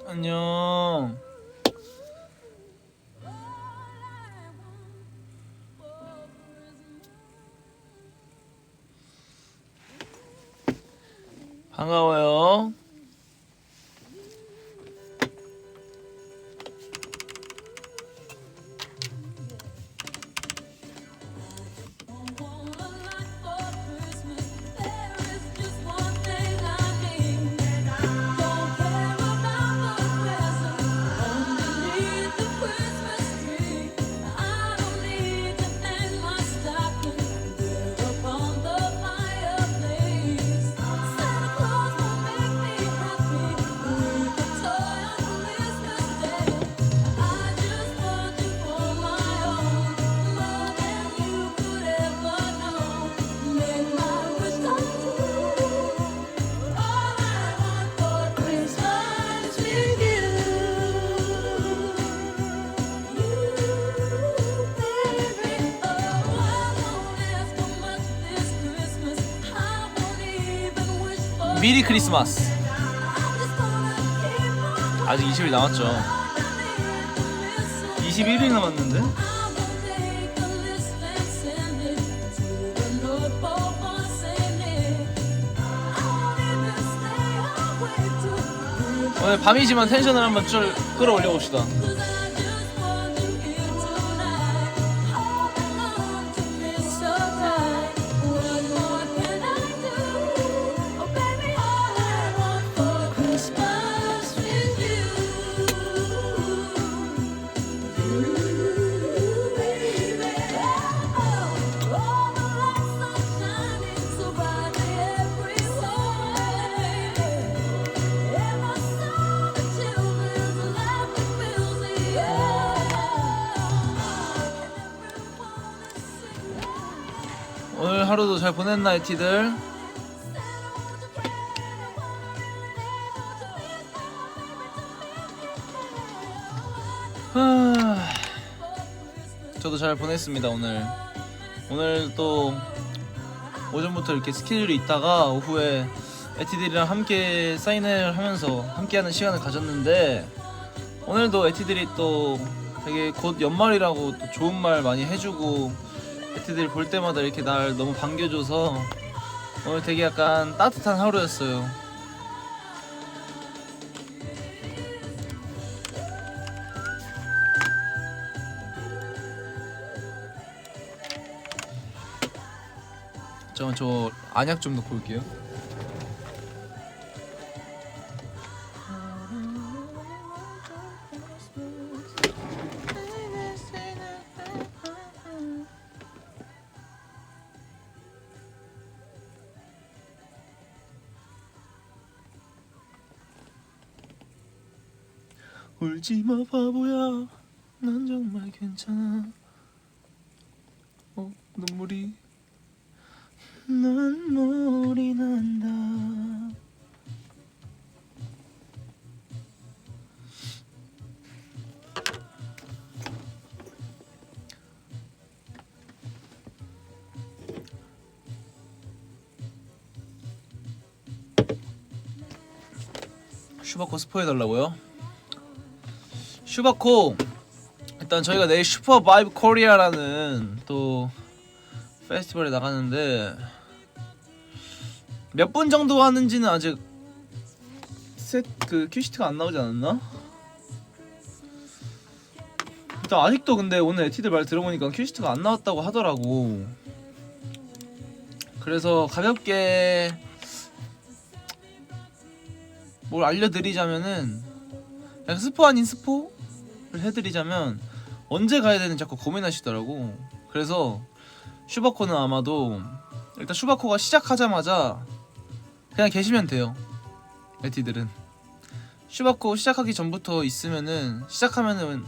안녕. 반가워요. 미리 크리스마스. 아직 20일 남았죠. 21일 남았는데? 오늘 밤이지만 텐션을 한번 좀 끌어올려 봅시다. 오늘 하루도 잘 보냈나, 에티들? 저도 잘 보냈습니다. 오늘 또 오전부터 이렇게 스케줄이 있다가 오후에 에티들이랑 함께 사인을 하면서 함께하는 시간을 가졌는데, 오늘도 에티들이 또 되게 곧 연말이라고 또 좋은 말 많이 해주고 에티들 볼 때마다 이렇게 날 너무 반겨줘서 오늘 되게 약간 따뜻한 하루였어요. 저 안약 좀 넣고 올게요. 울지마 바보야, 난 정말 괜찮아. 눈물이 난다. 슈바코 스포해달라고요? 슈바코 일단 저희가 내일 슈퍼 바이브 코리아라는 또 페스티벌에 나가는데 몇 분 정도 하는지는 아직 큐시트가 안 나오지 않았나? 일단 아직도 근데 오늘 에티드 말 들어보니까 큐시트가 안 나왔다고 하더라고. 그래서 가볍게 뭘 알려드리자면은 그냥 스포 아닌 스포를 해드리자면 언제 가야 되는지 자꾸 고민하시더라고. 그래서 슈바코는 아마도 일단 슈바코가 시작하자마자 그냥 계시면 돼요. 에티들은 슈바코 시작하기 전부터 있으면은 시작하면은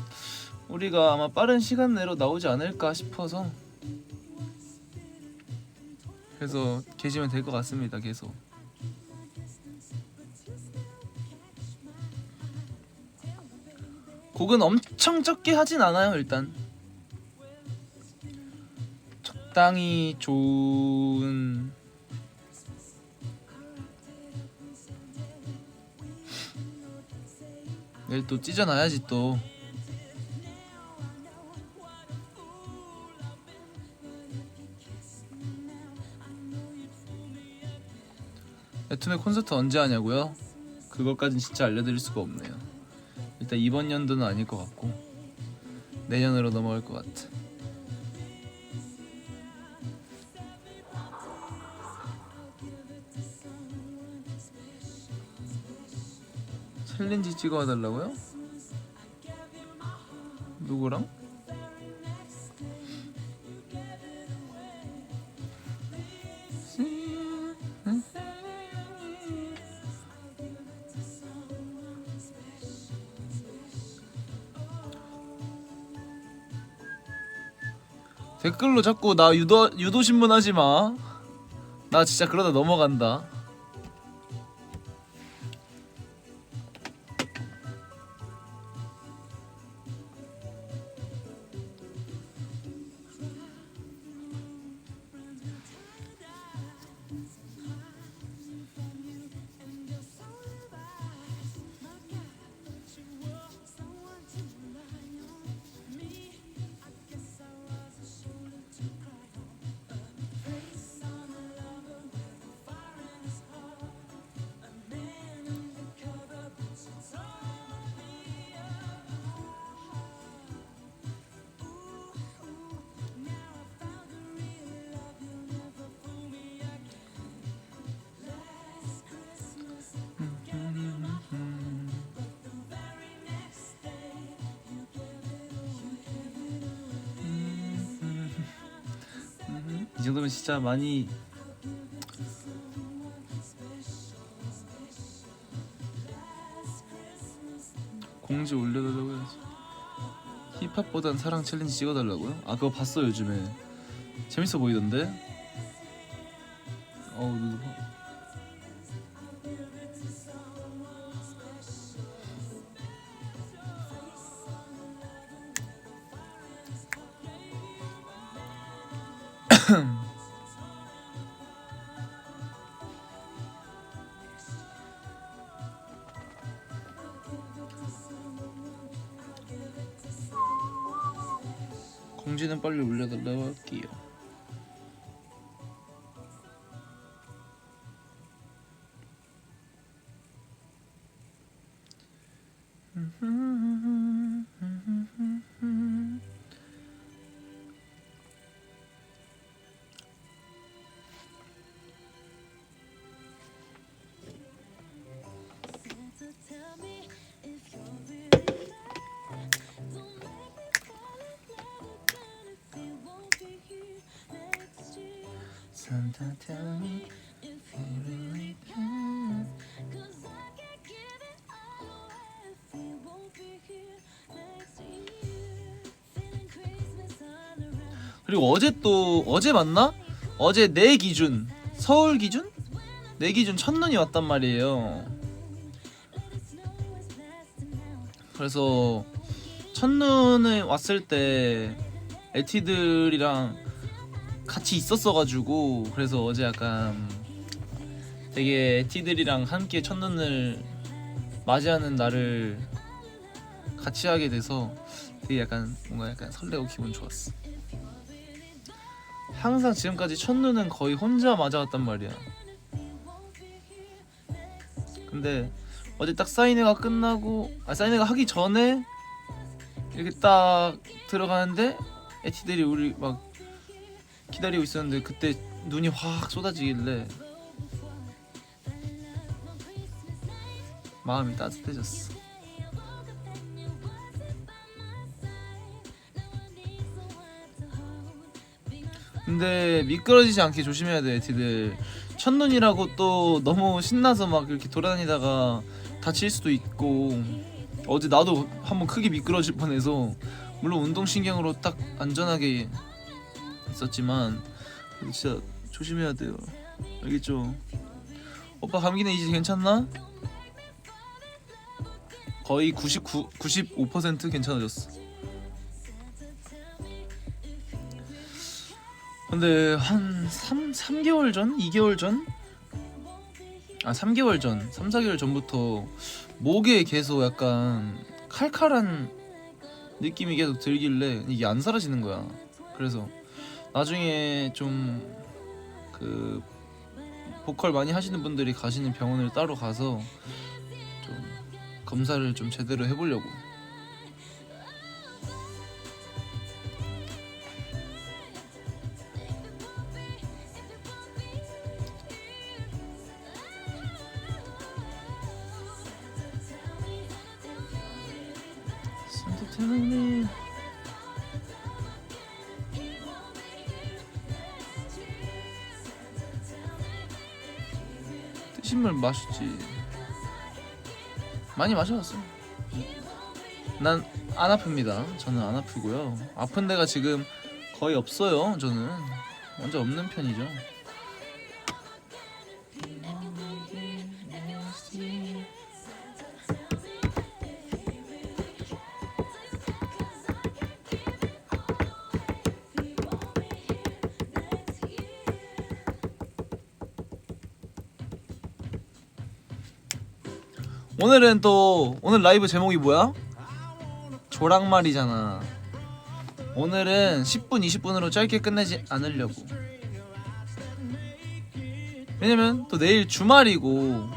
우리가 아마 빠른 시간 내로 나오지 않을까 싶어서 그래서 계시면 될 것 같습니다. 계속. 곡은 엄청 적게 하진 않아요. 일단 적당히 좋은 내일 또 찢어놔야지 또. 애툰의 콘서트 언제 하냐고요? 그것까진 진짜 알려드릴 수가 없네요. 일단 이번 연도는 아닐 것 같고 내년으로 넘어갈 것 같아. 챌린지 찍어달라고요? 누구랑? 댓글로 자꾸 나 유도 신문 하지 마. 나 진짜 그러다 넘어간다. 이 정도면 진짜 많이 공지 올려달라고 해야지. 힙합보단 사랑 챌린지 찍어달라고요? 아 그거 봤어 요즘에. 재밌어 보이던데? 누구 공지는 빨리 올려달라고 할게요. Santa tell me if you really can. Cause I can't give it all away if we won't be here next year. Feeling Christmas all around. 그리고 어제 맞나? 어제 내 기준 서울 기준? 내 기준 첫눈이 왔단 말이에요. 그래서 첫눈을 왔을 때 에티들이랑 같이 있었어가지고 그래서 어제 약간 되게 에티들이랑 함께 첫눈을 맞이하는 날을 같이 하게 돼서 되게 약간 뭔가 약간 설레고 기분 좋았어. 항상 지금까지 첫눈은 거의 혼자 맞아왔단 말이야. 근데 어제 딱 사인회가 끝나고 사인회가 하기 전에 이렇게 딱 들어가는데 에티들이 우리 막 기다리고 있었는데 그때 눈이 확 쏟아지길래 마음이 따뜻해졌어. 근데 미끄러지지 않게 조심해야 돼. 에티들 첫눈이라고 또 너무 신나서 막 이렇게 돌아다니다가 다칠 수도 있고. 어제 나도 한번 크게 미끄러질 뻔해서 물론 운동신경으로 딱 안전하게 있었지만 진짜 조심해야 돼요. 알겠죠? 오빠 감기는 이제 괜찮나? 거의 95% 괜찮아졌어. 근데 한 3개월 전? 2개월 전? 3개월 전, 3, 4개월 전부터 목에 계속 약간 칼칼한 느낌이 계속 들길래 이게 안 사라지는 거야. 그래서 나중에 좀 그 보컬 많이 하시는 분들이 가시는 병원을 따로 가서 좀 검사를 좀 제대로 해보려고. 선택해놓네. 뜨신물 맛있지. 많이 마셔봤어. 난 안 아픕니다. 저는 안 아프고요. 아픈 데가 지금 거의 없어요. 저는 완전 없는 편이죠. 오늘 라이브 제목이 뭐야? 조랑말이잖아. 오늘은 10분 20분으로 짧게 끝내지 않으려고. 왜냐면 또 내일 주말이고,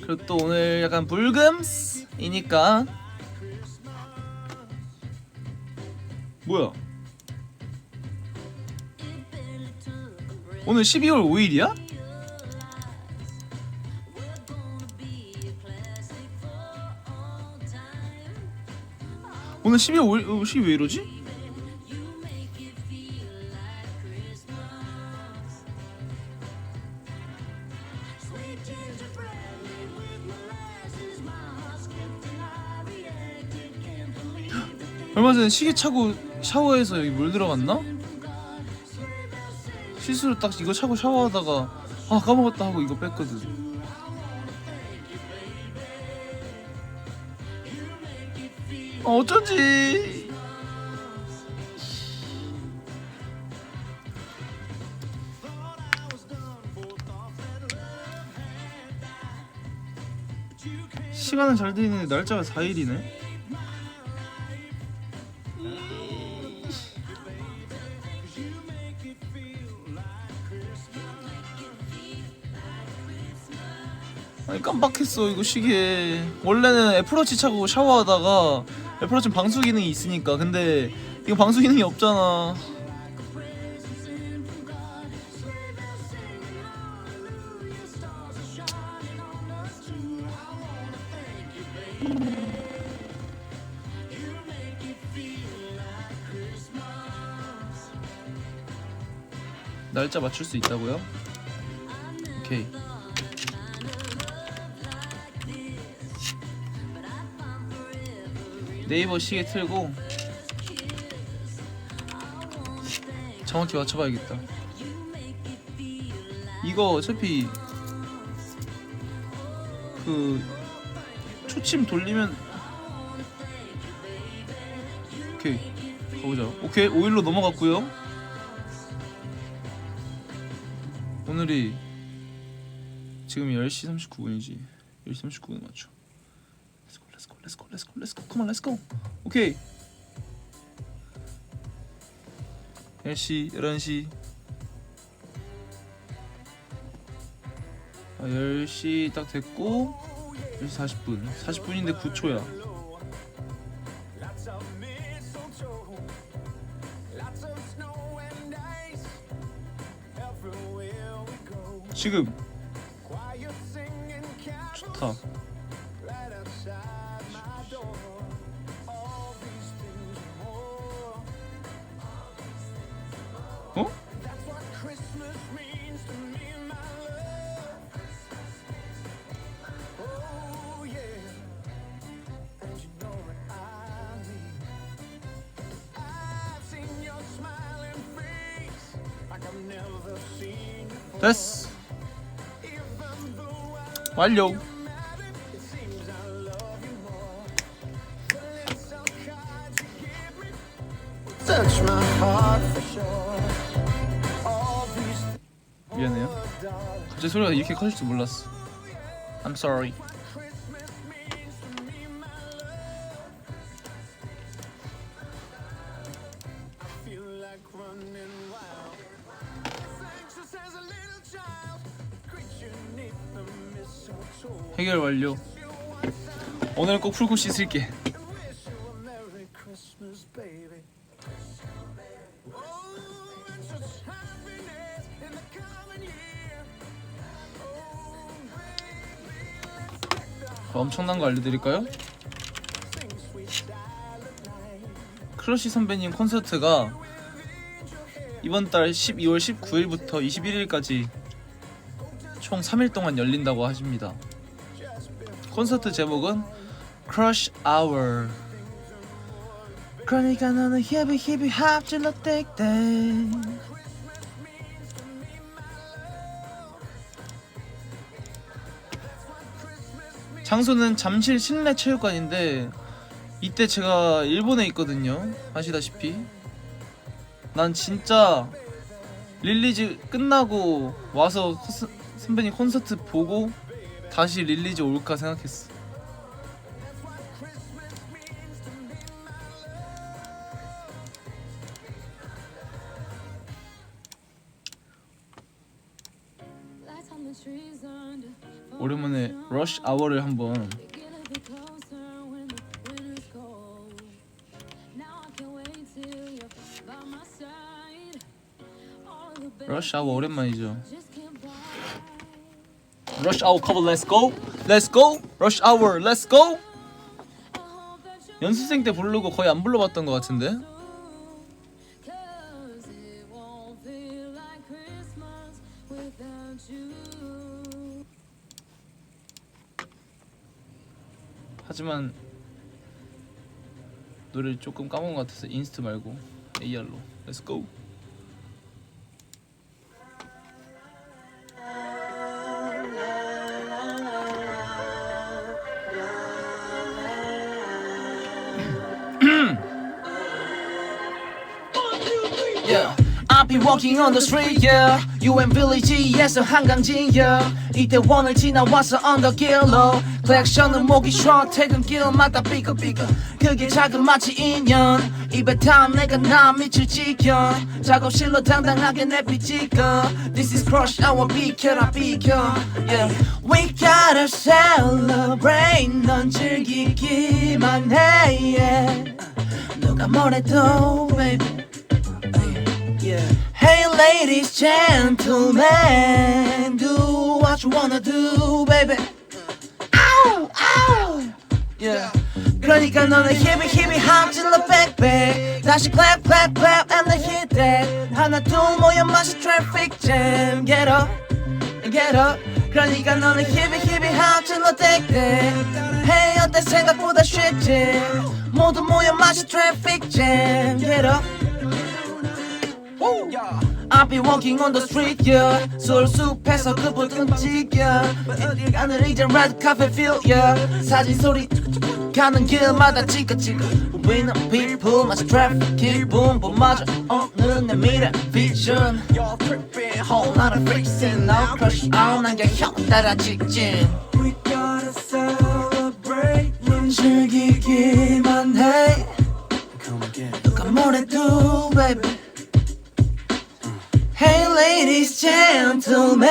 그리고 또 오늘 약간 불금이니까. 뭐야? 오늘 12월 5일이야? 오늘 12월 5일 왜 이러지? 얼마 전에 시계 차고 샤워해서 여기 물 들어갔나? 실수로 딱 이거 차고 샤워하다가 까먹었다 하고 이거 뺐거든. 어쩐지. 시간은 잘 돼 있는데 날짜가 4일이네. 아니 깜빡했어. 이거 시계 원래는 애플워치 차고 샤워하다가 애플워치는 방수 기능이 있으니까. 근데 이거 방수 기능이 없잖아. 날짜 맞출 수 있다고요? 오케이. 네이버 시계 틀고 정확히 맞춰봐야겠다. 이거 어차피 그 초침 돌리면. 오케이 가보자. 오케이 5일로 넘어갔고요. 오늘이 지금 10시 39분이지 10시 39분 맞춰. Let's go. Come on, let's go. 오케이. 10시, 11시. 10시 딱 됐고 10시 40분. 40분인데 9초야. 지금 좋다. 어? 됐어. 완료. 미안해요. 갑자기 소리가 이렇게 커질 줄 몰랐어. I'm sorry. 해결 완료. 오늘 꼭 풀고 씻을게. 엄청난 거 알려드릴까요? 크러쉬 선배님 콘서트가 이번 달 12월 19일부터 21일까지 총 3일 동안 열린다고 하십니다. 콘서트 제목은 Crush Hour. 그러니까 너는 히비히비 합질러 땡땡. 장소는 잠실 실내 체육관인데 이때 제가 일본에 있거든요. 아시다시피 난 진짜 릴리즈 끝나고 와서 선배님 콘서트 보고 다시 릴리즈 올까 생각했어. 오랜만에 러쉬 아워를 한번. 러쉬 아워 오랜만이죠. 러쉬 아워 커버 렛츠 고. 렛츠 고. 러쉬 아워 렛츠 고. 연습생 때 부르고 거의 안 불러봤던 것 같은데. 하지만 노래를 조금 까먹은 것 같아서 인스트 말고 AR로 렛츠 고. Yeah. I've been walking on the street, yeah. You and Billy G에서 한강진, yeah. 이태원을 지나와서 언덕길로 클렉션은 목이 쉬어 퇴근길마다 삐걱삐걱. 그게 작은 마치 인연 입에 닿은 내가 나 밑을 지켜 작업실로 당당하게 내비 찍어. This is crush hour 비켜라 비켜. Yeah. We gotta celebrate. 넌 즐기기만 해, yeah. 누가 뭐래도 baby. Hey ladies, gentlemen, do what you wanna do, baby. Ow, ow, yeah. 그러니까 너는 히비히비 함질러 backback. 다시 clap, clap, clap, and then hit that. 하나 둘 모여 마시 traffic jam. Get up, get up. 그러니까 너는 히비히비 함질러 backback. Hey 어때 생각보다 쉽지. 모두 모여 마시 traffic jam. Get up. I've been walking on the street, yeah. 솔숲에서 그보던 움직여. 어딜 가는 이제 red carpet feel, yeah. 사진 소리 가는 길마다 찍어. We know people, 마치 traffic 기분 봄마저 없는 내 미래 vision. You're tripping, whole lot of freaks in now. Crush out, 난 그냥 형 따라 직진. We gotta celebrate. 넌 즐기기만 해. 누가 뭐래도, baby. Hey ladies, gentlemen,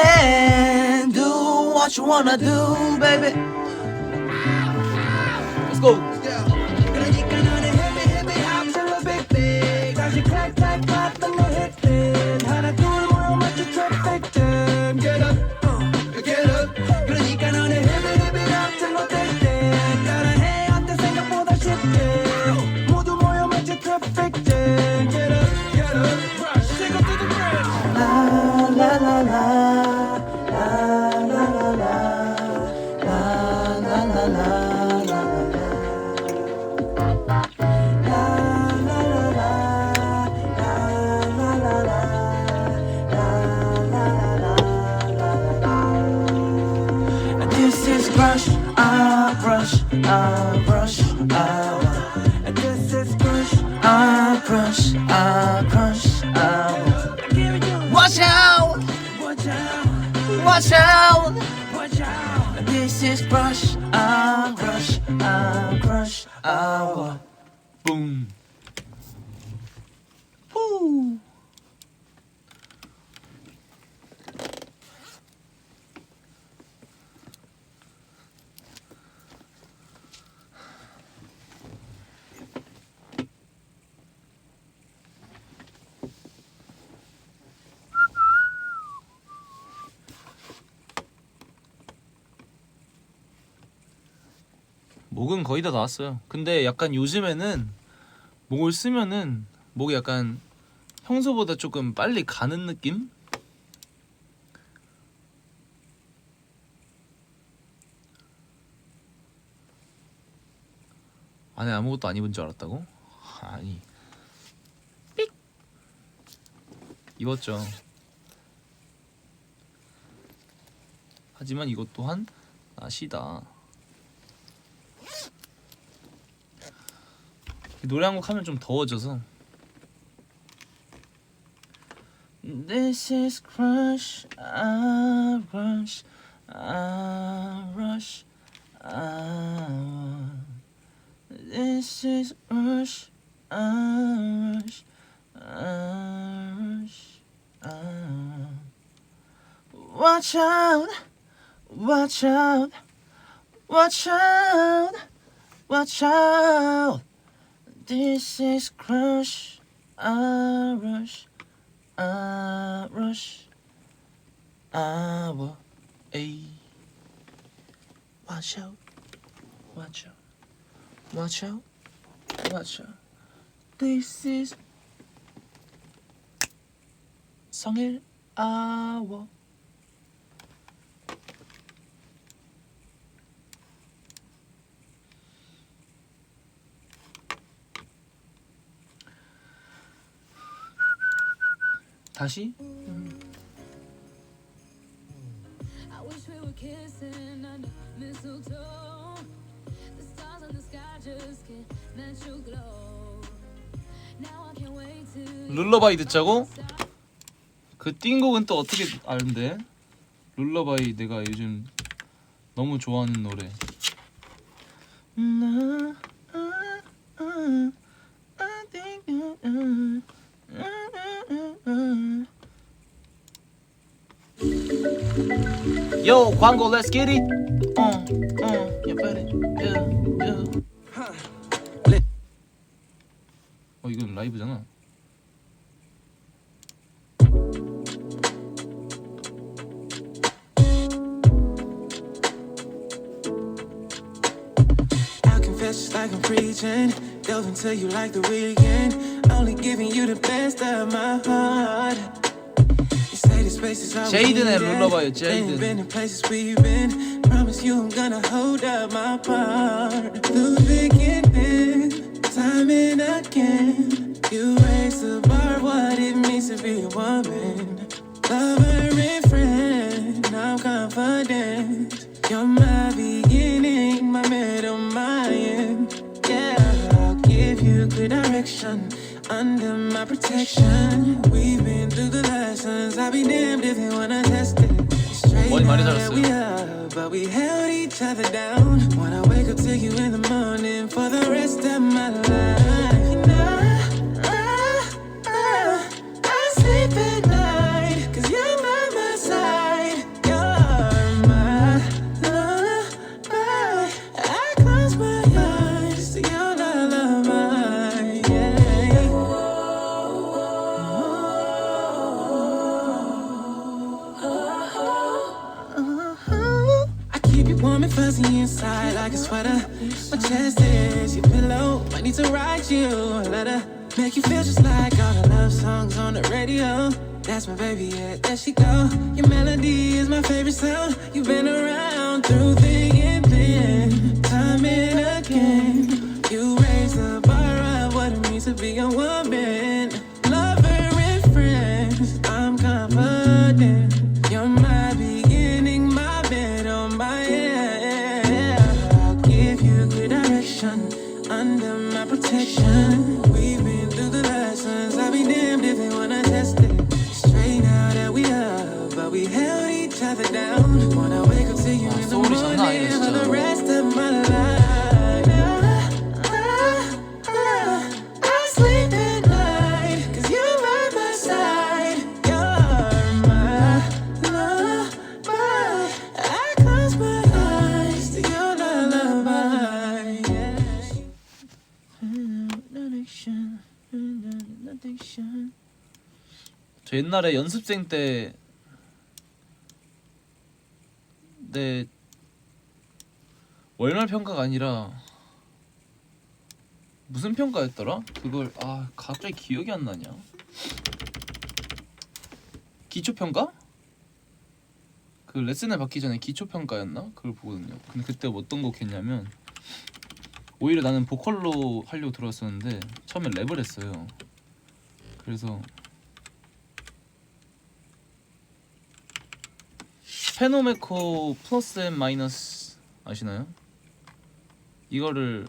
do what you wanna do, baby. Let's go. 그러니까 너는 hippie 함질러 big big. 다시 clap clap clap and hit it. 하나 둘 모여 맞춰 traffic jam. Get up, get up. 그러니까 너는 hippie 함질러 big big. 따라해 어때 생각보다 쉽게. 모두 모여 맞춰 traffic jam. Get up, get up. Rush, shake up to the ground. La la la la la la la la la la la la. rush hour. This is crush hour, crush hour, crush hour. Watch out, watch out, watch out, watch out. This is crush hour, crush hour, crush hour. Boom. Woo. 목은 거의 다 나왔어요. 근데 약간 요즘에는 목을 쓰면은 목이 약간 평소보다 조금 빨리 가는 느낌? 안에 아무것도 안 입은 줄 알았다고? 아니 삑! 입었죠. 하지만 이것 또한 나시다. 노래 한 곡 하면 좀 더워져서. This is crush, I rush, I rush, I. This is rush, I rush, I rush, I. Watch out, watch out, watch out, watch out. This is crush, I rush, I rush, I. Ay. Watch out, watch out, watch out, watch out. This is 성일 아워. 다시? 룰러바이 듣자고? 그 띵곡은 또 어떻게 아는데? 룰러바이 내가 요즘 너무 좋아하는 노래. Yo, 광고, let's get it. You better, yeah. 이건 라이브잖아. I'll confess just like I'm preaching. Delve into you like the weekend. Only giving you the best of my heart. 제이든의 룰러바요. 제이든. Promise you I'm gonna hold up my part. Through thick and thin, time and again, you raise the bar. What it means to be a woman, lover and friend. I'm confident you're my beginning, my middle, my end. Yeah, I'll give you good direction. Under my protection, we've been through the lessons. I'll be damned if you wanna test it. Straight now we are, but we held each other down. Wanna wake up to you in the morning for the rest of my life. And I sleep at night, 'cause you're by my side. You're my lullaby. I close my eyes to your lullaby. Yeah. I keep you warm and fuzzy inside like a sweater. My chest is your pillow. I need to write you a letter. Make you feel just like all the love songs on the radio. That's my baby, yeah, there she go. Your melody is my favorite sound. You've been around through thick and thin, time and again. You raise the bar of what it means to be a woman, lover and friends. I'm confident you're my beginning, my middle, my end. I'll give you good direction. under my protection. We've been through the lessons. I'll be damned if they wanna test it. Straight now that we up, but we held each other down. Wanna wake up to you in the morning for the rest of my life. I sleep at night, 'cause you're by my side. You're my lullaby. I close my eyes to your lullaby. 저 옛날에 연습생 때 내 월말 평가가 아니라 무슨 평가였더라? 그걸 갑자기 기억이 안 나냐? 기초 평가? 그 레슨을 받기 전에 기초 평가였나? 그걸 보거든요. 근데 그때 어떤 곡 했냐면 오히려 나는 보컬로 하려고 들어왔었는데 처음에 랩을 했어요. 그래서 페노메코 플러스 앤 마이너스 아시나요? 이거를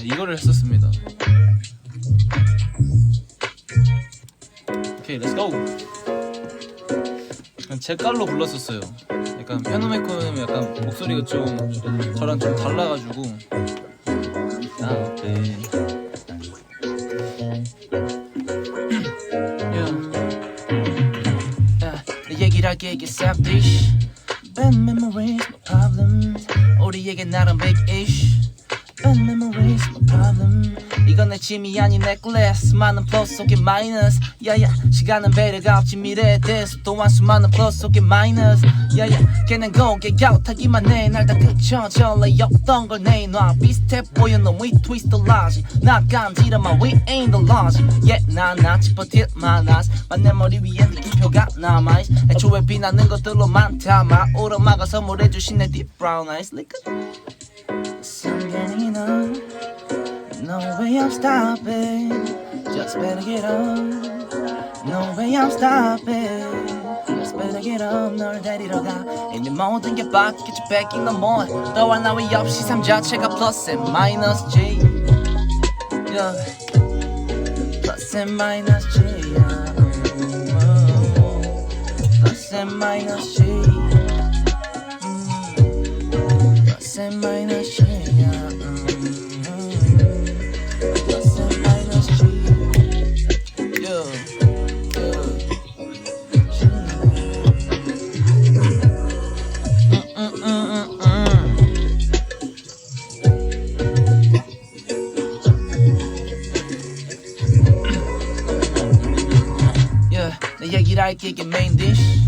이거를 했었습니다. 오케이, 렛츠고. 제 깔로 불렀었어요. 약간 페노메코는 약간 목소리가 좀 저랑 좀 달라가지고. 내 얘기를 할게 이게 selfish. Bad memories, my problems. 우리에게 나름 big ish. Bad memories, my problem. 이건 내 짐이 아닌 necklace. 많은 플러스 속에 마이너스. 야야 시간은 배려가 없지 미래에 대해서 또한 수많은 플러스 속에 마이너스. 야야 걔는 고개 갸웃하기만 해. 날 다 그쳐져 없던 걸 내놔. 비슷해 보여 너 we twist the logic. 나 간지러마 we ain't the logic. Yeah 나 짚어til 많아서 내 머리 위에 느낌표가 남아. 애초에 비나는 것들로 많다. 마오로 막아 선물해주신 내 deep brown eyes. Something no way I'm stopping. Just better get up. No way I'm stopping. Just better get up. 널 데리러 가. 이미 모든 게 바뀌었지 뺏긴 건 뭐. 너와 나 위 없이 삶 자체가 플러스 앤 마이너스 G. Yeah. 플러스 앤 마이너스 G. 플러스 앤 마이너스 G. 플러스 앤 마이너스 G. 내 얘기를 할게 이게 main dish.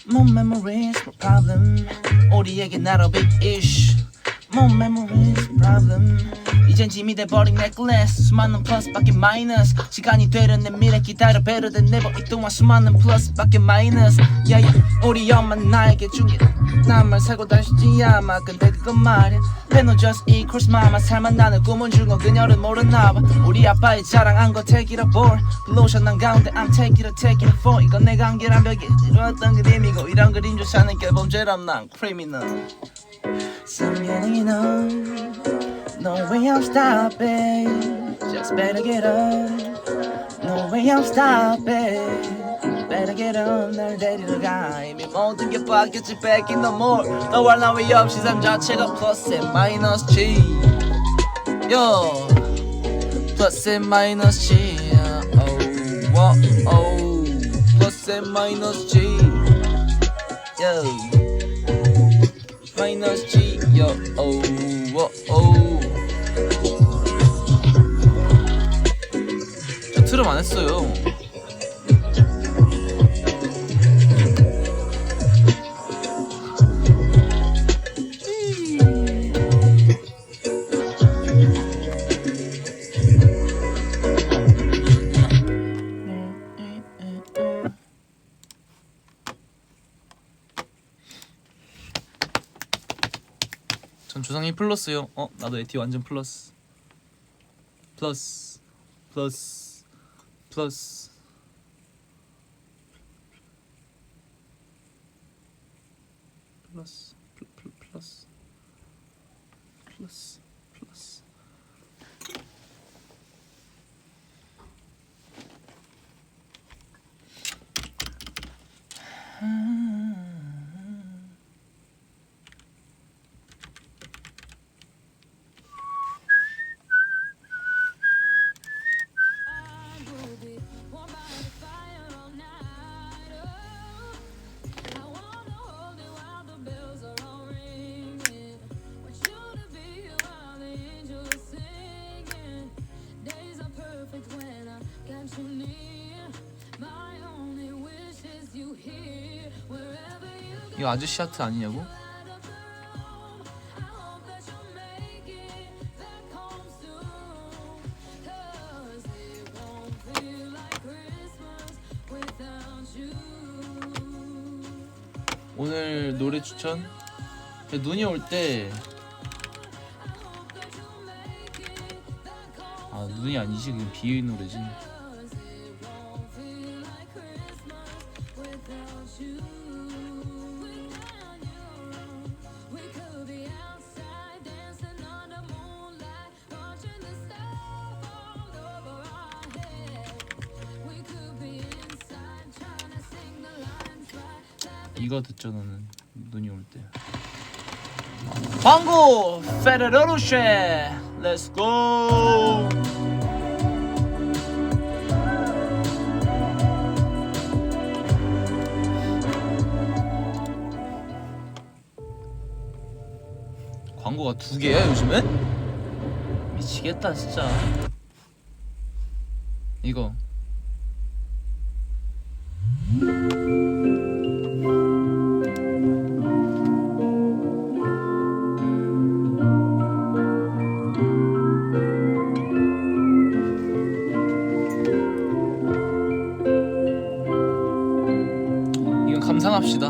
More memories, more problem. 우리에게 나로 big ish. More memories, problem. 이젠 짐이 돼버린 necklace. 수많은 플러스밖에 마이너스. 시간이 되려 내 미래 기다려 배려된 never 이 동안 수많은 플러스밖에 마이너스. 야야 우리 엄마 나에게 중요 남을 살고 다시지 아마. 근데 그건 말야 페노 just equals mama. 살만 나는 꿈은 중거 그녀를 모르나봐. 우리 아빠의 자랑한 거 take it up boy. 블로션 난 가운데 I'm take it for. 이건 내가 한계란 벽에 이루었던 그림이고 이런 그림조차는 결범죄란 난 criminal. Some getting no way I'm stopping. Just better get up. No way I'm stopping. Better get up. 널 데리러 가. 이미 모든 게 바뀌었지 back in the more. 너와 나 위 없이 삶 자체가 플러스 앤 마이너스 G. Yo. 플러스 앤 마이너스 G. 플러스 앤 마이너스 G. Yo. 마이너스 G. Yo. 트름 안 했어요. 전 조상님 플러스요. 나도 에티 완전 플러스. 플러스 플러스 플러스 플러스 플러스 플러스 플러스. 이거 아저씨 하트 아니냐고? 오늘 노래 추천? 눈이 올 때 눈이 아니지, 그냥 비의 노래지. 이거 듣죠 너는 눈이 올 때. 광고 페레로로쉐 렛츠고. 광고가 2개야 요즘엔? 미치겠다 진짜. 이거 감상합시다.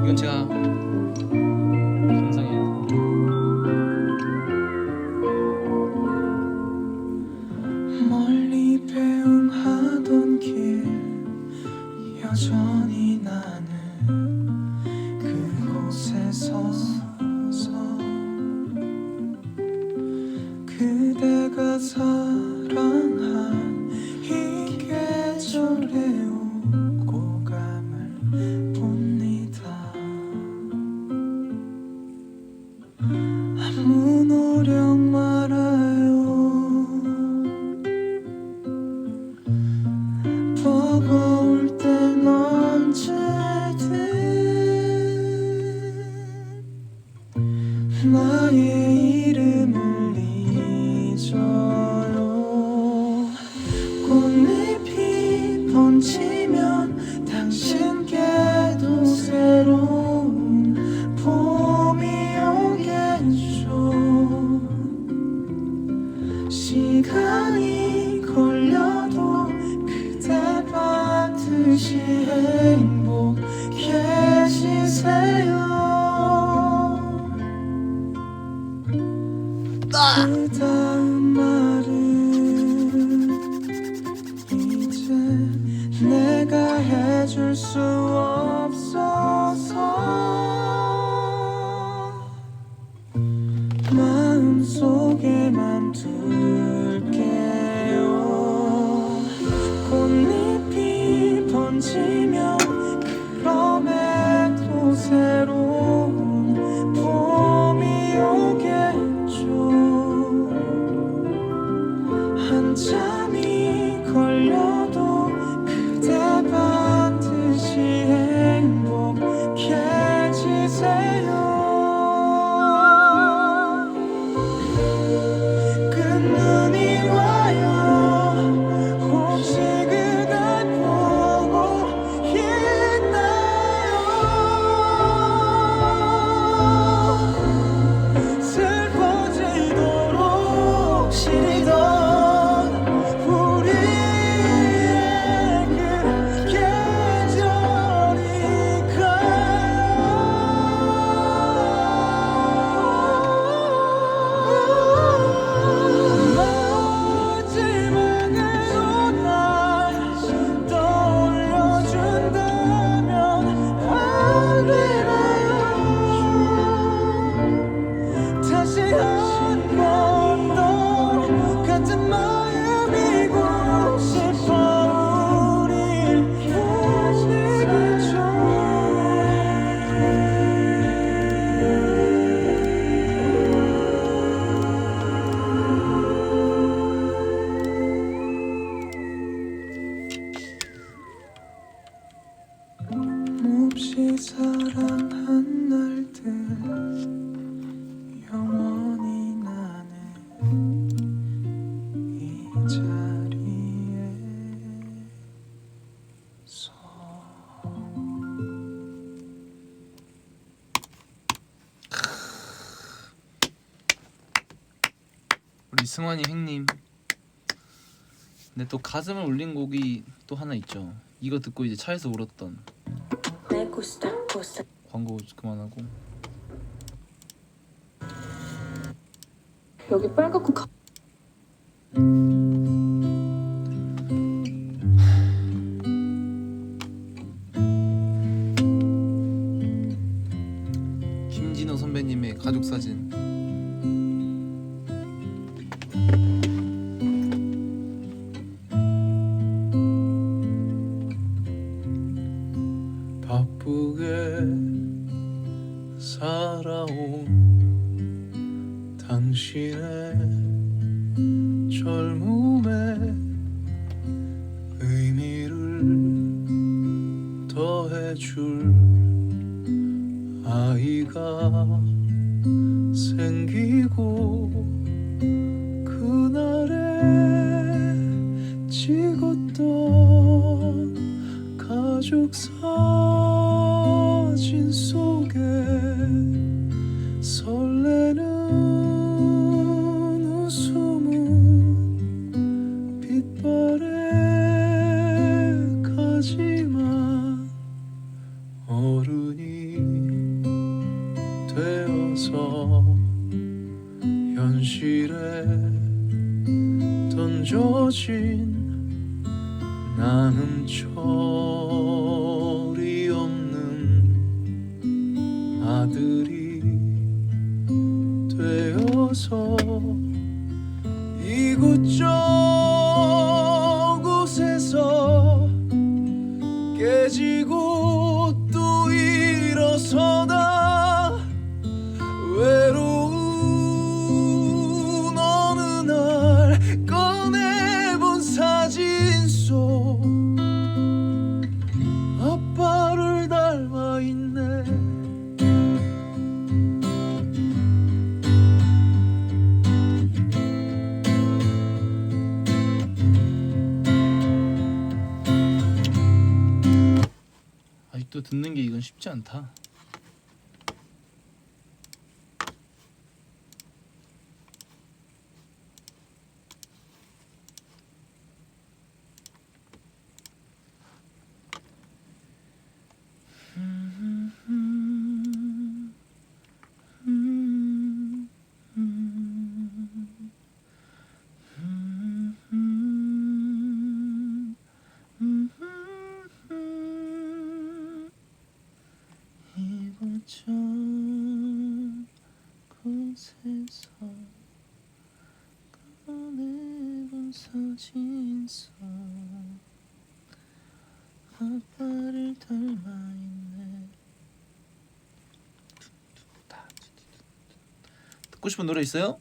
이건 제가 감상해요. 멀리 배웅하던 길 여전히 나는 그곳에 서서 그대가 사랑한 이 계절에 오고 감을 봅니다. 아무 노력 말아요. 버거울 땐 언제든 나의 이름을 잊어요. 꽃잎이 번지면 당신께도 새로운 봄이 오겠죠. 시간이 걸려도 그대 받듯이 행복해지세요. 그 다음 말은 이제 내가 해줄 수 없어서 마음속에만 둘게요. 꽃잎이 번지면 그럼에도 새로운 봄이 오겠죠. 한참이 걸려도 그대 반드시 행복해지세요. 끝눈이 와요. 승환이 형님. 근데 또 가슴을 울린 곡이 또 하나 있죠. 이거 듣고 이제 차에서 울었던. 광고 그만하고. 여기 빨갛고 김진호 선배님의 가족 사진. 바쁘게 살아온 당신의 젊음에 의미를 더해줄 아이가 생기고 그날에 찍었던 가족 사진 속에 설레는 웃음은 빛바래 가지만 어른이 되어서 현실에 던져진 나는 철이 없는 아들이 되어서 이곳저곳에서 깨지고 또 일어서다 외로운 어느 날 꺼내본 사진 속 아빠를 닮아 있네. 아직도 듣는 게 이건 쉽지 않다. 이곳저 곳에서 꺼내본 사진 속 아빠를 닮아있네. 듣고 싶은 노래 있어요?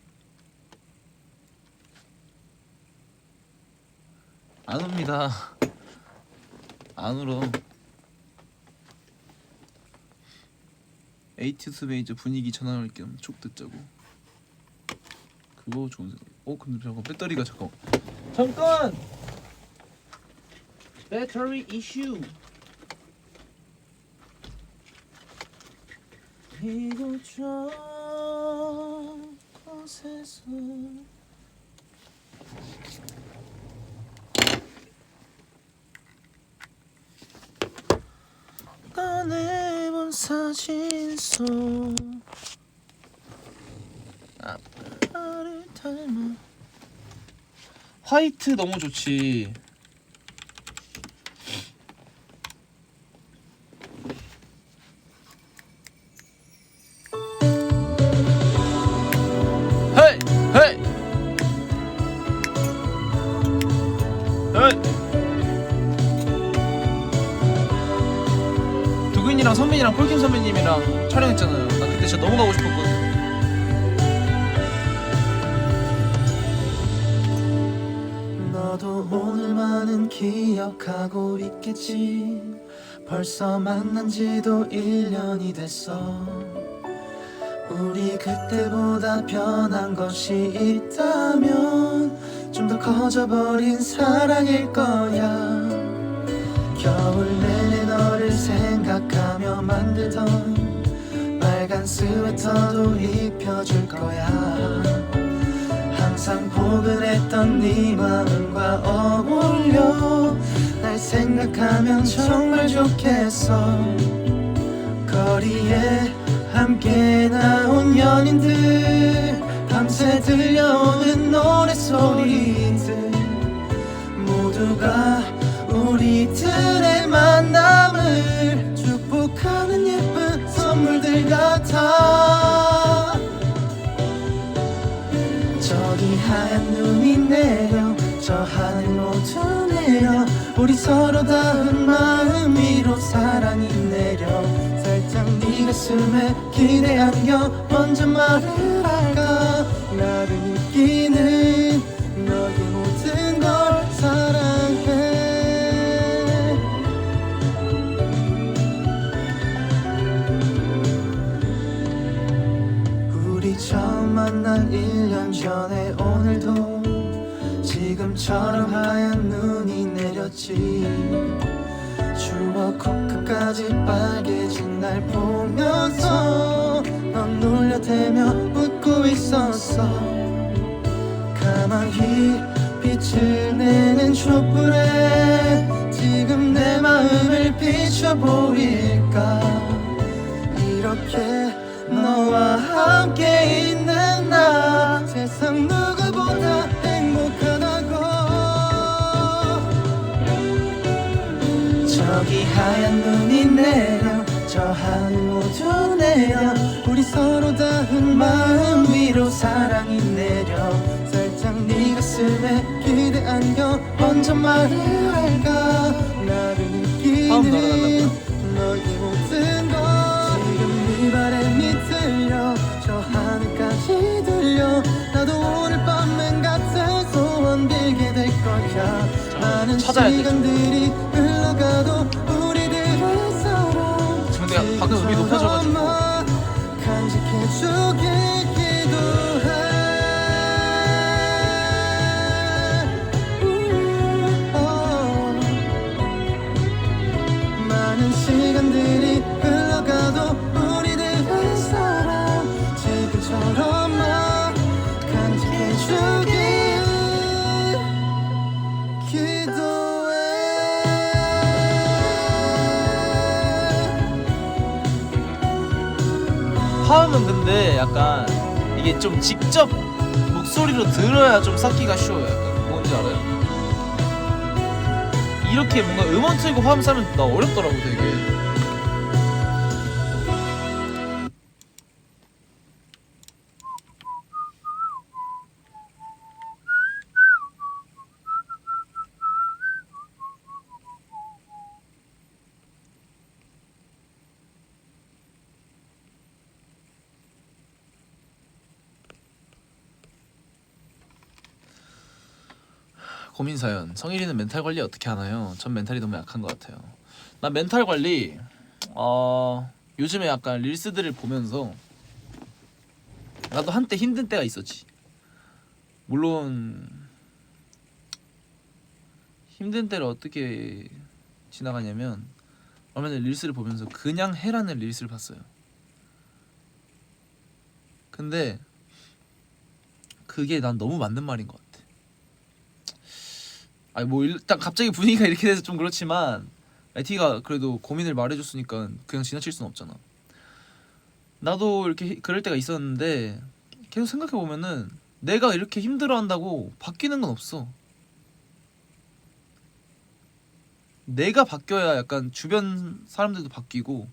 안 옵니다. 안 울어. 에이티스 베이저 분위기 전환할 겸 촉 듣자고. 그거 좋은 생각. 근데 잠깐 배터리가 잠깐. 배터리 이슈. 이곳 저 곳에서 꺼내본 사진 속 아빠를 닮아. 화이트 너무 좋지. 헤이 헤이 헤이. 두근이랑 선민이랑 폴킴 선배님이랑 촬영했잖아요. 나 그때 진짜 너무 가고 싶었거든. 너도 오늘만은 기억하고 있겠지. 벌써 만난 지도 1년이 됐어. 우리 그때보다 변한 것이 있다면 좀 더 커져버린 사랑일 거야. 겨울 내내 너를 생각하며 만들던 빨간 스웨터도 입혀줄 거야. 항상 포근했던 네 마음과 어울려 날 생각하면 정말 좋겠어. 거리에 함께 나온 연인들 밤새 들려오는 노랫소리들 모두가 우리들의 만남을 축복하는 예쁜 선물들 같아. 저기 하얀 눈이 내려 저 하늘 모두 내려 우리 서로 닿은 마음 위로 사랑이 내려 살짝 네 가슴에 기대 안겨 먼저 말을 할까. 나를 느끼는 너의 모든 걸 사랑해. 우리 처음 만난 1년 전에 오늘도 지금처럼 하얀 눈이 내렸지. 추억 코끝까지 빨개진 날 보면서 넌 놀려대며 웃고 있었어. 가만히 빛을 내는 촛불에 지금 내 마음을 비춰 보일까. 이렇게 너와 함께 있는 나 세상 누구보다 행복하다고. 저기 하얀 눈이 내려 저 하늘 모두 내려 우리 서로 닿은 마음 위로 사랑이 내려 살짝 네 가슴에 기대 안겨 먼저 말을 할까. 나를 느끼는 너의 모든 것 지금 네 바람이 들려 저 하늘까지 들려 나도 오늘 밤엔 같은 소원 빌게 될 거야. 많은 시간들이 흘러가도 우리들의 사랑 근데 방금 음이 높아져가지고 간직해주길 기도해. 많은 시간들이 흘러가도 우리들의 사랑 지금처럼만 간직해주길 기도해. 화음은 근데 약간 이게 좀 직접 목소리로 들어야 좀 쌓기가 쉬워요. 약간 뭔지 알아요? 이렇게 뭔가 음원 틀고 화음 싸면 나 어렵더라고 되게. 고민 사연. 성일이는 멘탈 관리 어떻게 하나요? 전 멘탈이 너무 약한 것 같아요. 나 멘탈 관리 요즘에 약간 릴스들을 보면서 나도 한때 힘든 때가 있었지. 물론 힘든 때를 어떻게 지나가냐면 얼마 전에 릴스를 보면서 그냥 해라는 릴스를 봤어요. 근데 그게 난 너무 맞는 말인 것 같아. 아니 뭐 일단 갑자기 분위기가 이렇게 돼서 좀 그렇지만 에티가 그래도 고민을 말해줬으니까 그냥 지나칠 순 없잖아. 나도 이렇게 그럴 때가 있었는데 계속 생각해보면은 내가 이렇게 힘들어한다고 바뀌는 건 없어. 내가 바뀌어야 약간 주변 사람들도 바뀌고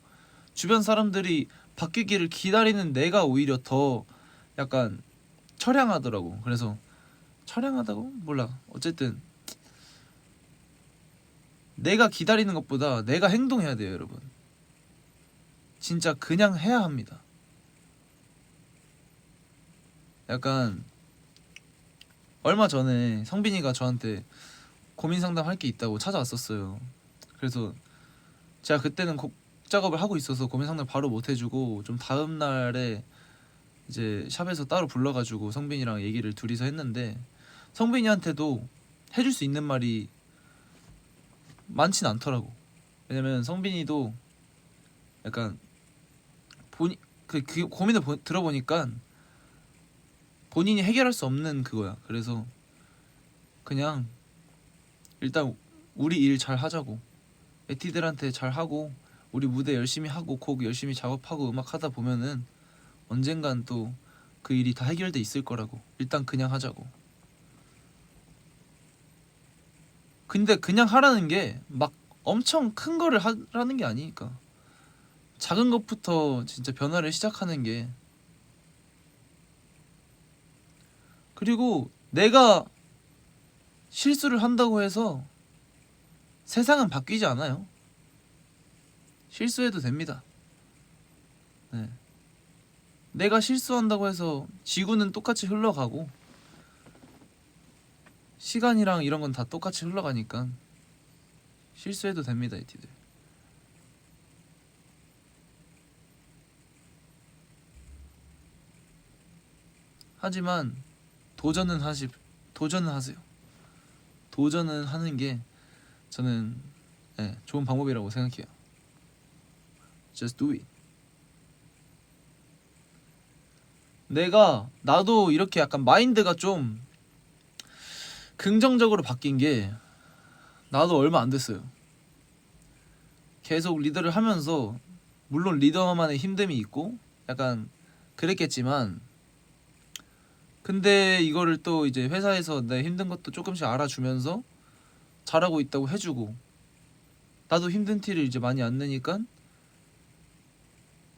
주변 사람들이 바뀌기를 기다리는 내가 오히려 더 약간 처량하더라고. 그래서 처량하다고? 몰라. 어쨌든 내가 기다리는 것보다 내가 행동해야 돼요, 여러분. 진짜 그냥 해야 합니다. 약간 얼마 전에 성빈이가 저한테 고민 상담할 게 있다고 찾아왔었어요. 그래서 제가 그때는 곡 작업을 하고 있어서 고민 상담 바로 못 해주고 좀 다음 날에 이제 샵에서 따로 불러가지고 성빈이랑 얘기를 둘이서 했는데 성빈이한테도 해줄 수 있는 말이 많진 않더라고. 왜냐면 성빈이도 약간 그 고민을 들어보니까 본인이 해결할 수 없는 그거야. 그래서 그냥 일단 우리 일 잘 하자고, 에티들한테 잘 하고, 우리 무대 열심히 하고, 곡 열심히 작업하고, 음악 하다 보면은 언젠간 또 그 일이 다 해결돼 있을 거라고. 일단 그냥 하자고. 근데 그냥 하라는 게 막 엄청 큰 거를 하라는 게 아니니까, 작은 것부터 진짜 변화를 시작하는 게. 그리고 내가 실수를 한다고 해서 세상은 바뀌지 않아요. 실수해도 됩니다. 네. 내가 실수한다고 해서 지구는 똑같이 흘러가고 시간이랑 이런 건 다 똑같이 흘러가니까 실수해도 됩니다, 이티들. 하지만 도전은 하세요. 도전은 하는 게 저는 좋은 방법이라고 생각해요. Just do it. 나도 이렇게 약간 마인드가 좀 긍정적으로 바뀐 게 나도 얼마 안 됐어요. 계속 리더를 하면서 물론 리더만의 힘듦이 있고 약간 그랬겠지만, 근데 이거를 또 이제 회사에서 내 힘든 것도 조금씩 알아주면서 잘하고 있다고 해주고, 나도 힘든 티를 이제 많이 안 내니까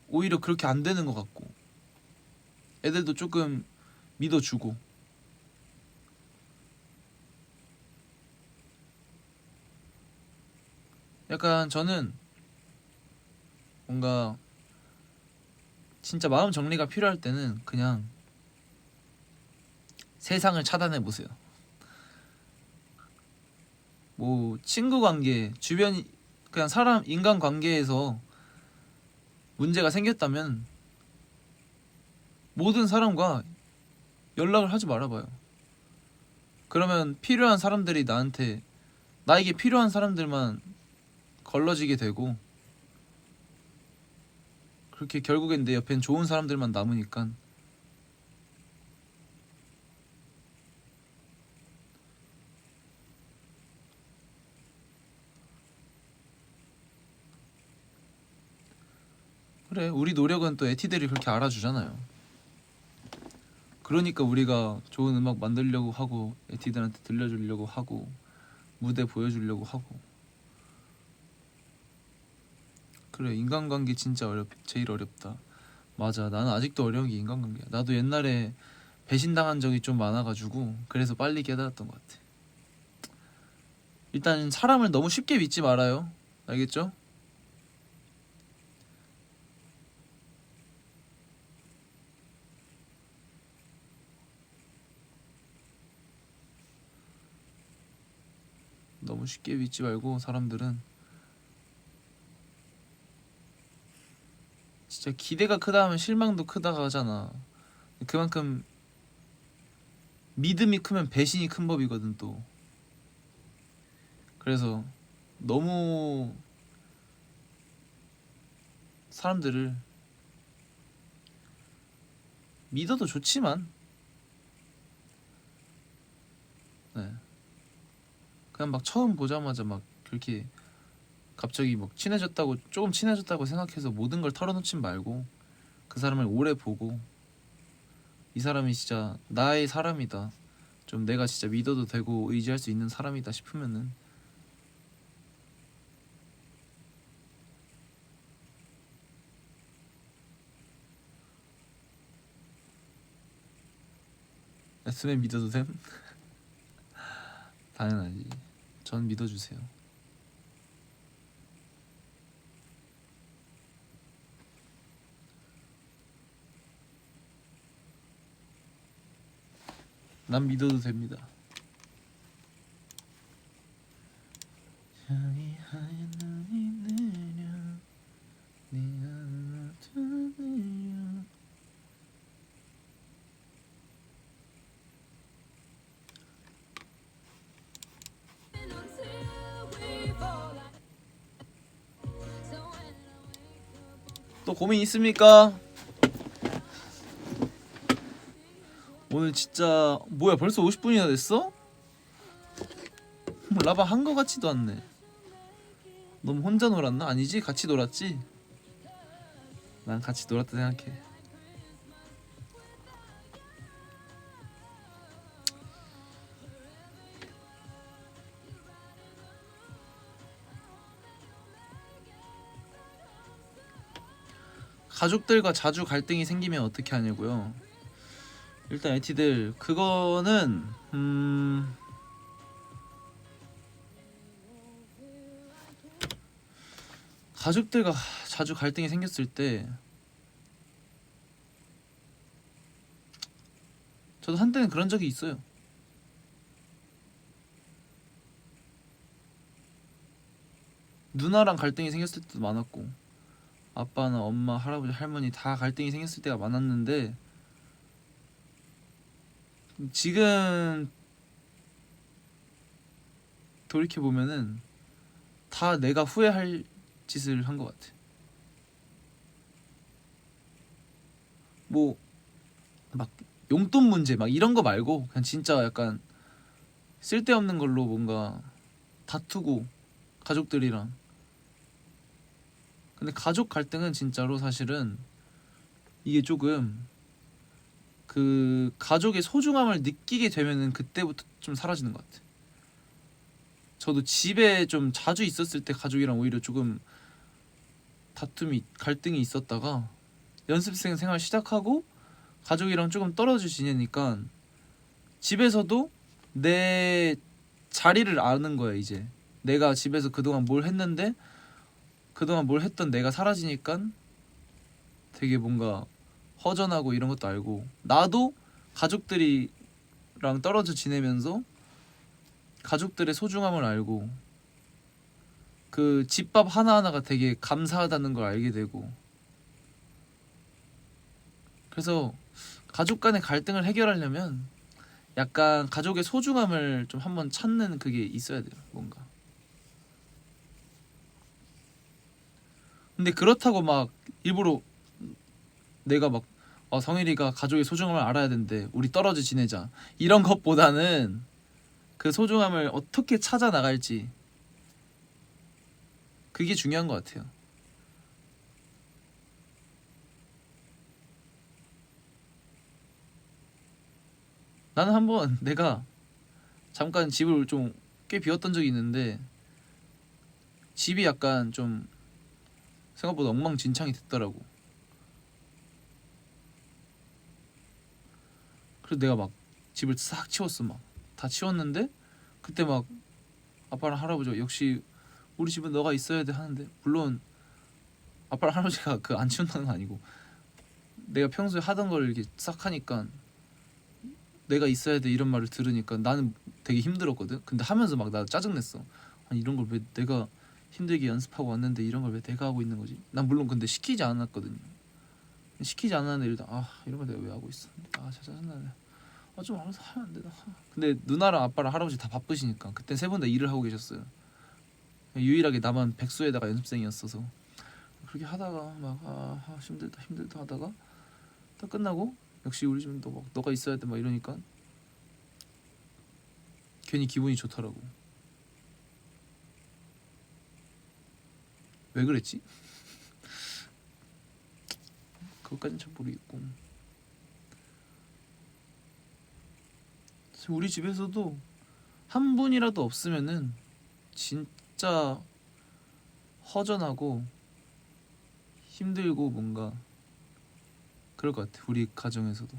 오히려 그렇게 안 되는 것 같고, 애들도 조금 믿어주고. 약간 저는 뭔가 진짜 마음 정리가 필요할 때는 그냥 세상을 차단해 보세요. 뭐 친구 관계, 주변 그냥 사람 인간 관계에서 문제가 생겼다면 모든 사람과 연락을 하지 말아봐요. 그러면 필요한 사람들이 나에게 필요한 사람들만 걸러지게 되고, 그렇게 결국엔 내 옆엔 좋은 사람들만 남으니까. 그래, 우리 노력은 또 에티들이 그렇게 알아주잖아요. 그러니까 우리가 좋은 음악 만들려고 하고, 에티들한테 들려주려고 하고, 무대 보여주려고 하고. 그래, 인간관계 진짜 제일 어렵다. 맞아, 나는 아직도 어려운 게 인간관계야. 나도 옛날에 배신당한 적이 좀 많아가지고 그래서 빨리 깨달았던 것 같아. 일단 사람을 너무 쉽게 믿지 말아요. 알겠죠? 너무 쉽게 믿지 말고, 사람들은 진짜 기대가 크다 하면 실망도 크다가 하잖아. 그만큼 믿음이 크면 배신이 큰 법이거든 또. 그래서 너무 사람들을 믿어도 좋지만, 그냥 막 처음 보자마자 막 그렇게 갑자기 막 조금 친해졌다고 생각해서 모든 걸 털어놓진 말고, 그 사람을 오래 보고, 이 사람이 진짜 나의 사람이다, 좀 내가 진짜 믿어도 되고 의지할 수 있는 사람이다 싶으면은 S맨 믿어도 됨? 당연하지. 전 믿어주세요. 난 믿어도 됩니다. 또 고민 있습니까? 오늘 진짜 뭐야 벌써 50분이나 됐어? 뭐 라바 한 거 같지도 않네. 너무 혼자 놀았나? 아니지? 같이 놀았지? 난 같이 놀았다 생각해. 가족들과 자주 갈등이 생기면 어떻게 하냐고요? 일단 에티들 그거는 가족들과 자주 갈등이 생겼을 때 저도 한때는 그런 적이 있어요. 누나랑 갈등이 생겼을 때도 많았고 아빠나 엄마, 할아버지, 할머니 다 갈등이 생겼을 때가 많았는데 지금 돌이켜보면은 다 내가 후회할 짓을 한 것 같아. 뭐 막 용돈 문제 막 이런 거 말고 그냥 진짜 약간 쓸데없는 걸로 뭔가 다투고 가족들이랑. 근데 가족 갈등은 진짜로 사실은 이게 조금 그 가족의 소중함을 느끼게 되면은 그때부터 좀 사라지는 것 같아. 저도 집에 좀 자주 있었을 때 가족이랑 오히려 조금 다툼이 갈등이 있었다가 연습생 생활 시작하고 가족이랑 조금 떨어져 지내니까 집에서도 내 자리를 아는 거야. 이제 내가 집에서 그동안 뭘 했는데 그동안 뭘 했던 내가 사라지니까 되게 뭔가 허전하고 이런 것도 알고 나도 가족들이랑 떨어져 지내면서 가족들의 소중함을 알고 그 집밥 하나하나가 되게 감사하다는 걸 알게 되고 그래서 가족 간의 갈등을 해결하려면 약간 가족의 소중함을 좀 한번 찾는 그게 있어야 돼요. 뭔가 근데 그렇다고 막 일부러 내가 막 성일이가 가족의 소중함을 알아야 된대 우리 떨어져 지내자 이런 것보다는 그 소중함을 어떻게 찾아 나갈지 그게 중요한 것 같아요. 나는 한번 내가 잠깐 집을 좀 꽤 비웠던 적이 있는데 집이 약간 좀 생각보다 엉망진창이 됐더라고. 그래서 내가 막 집을 싹 치웠어. 막 다 치웠는데 그때 막 아빠랑 할아버지가 역시 우리 집은 너가 있어야 돼 하는데 물론 아빠랑 할아버지가 그 안 치운다는 건 아니고 내가 평소에 하던 걸 이렇게 싹 하니까 내가 있어야 돼 이런 말을 들으니까 나는 되게 힘들었거든. 근데 하면서 막 나 짜증냈어. 아니 이런 걸 왜 내가 힘들게 연습하고 왔는데 이런 걸 왜 내가 하고 있는 거지? 난 물론 근데 시키지 않았거든요. 시키지 않았는데 일단 이런 걸 내가 왜 하고 있어? 짜증나네. 좀 알아서 하면 안 되나? 근데 누나랑 아빠랑 할아버지 다 바쁘시니까 그때 세 분 다 일을 하고 계셨어요. 유일하게 나만 백수에다가 연습생이었어서 그렇게 하다가 막 힘들다 하다가 딱 끝나고 역시 우리 집은 너가 있어야 돼 막 이러니까 괜히 기분이 좋더라고. 왜 그랬지? 그것까진 잘 모르겠고 우리 집에서도 한 분이라도 없으면은 진짜 허전하고 힘들고 뭔가 그럴 것 같아. 우리 가정에서도.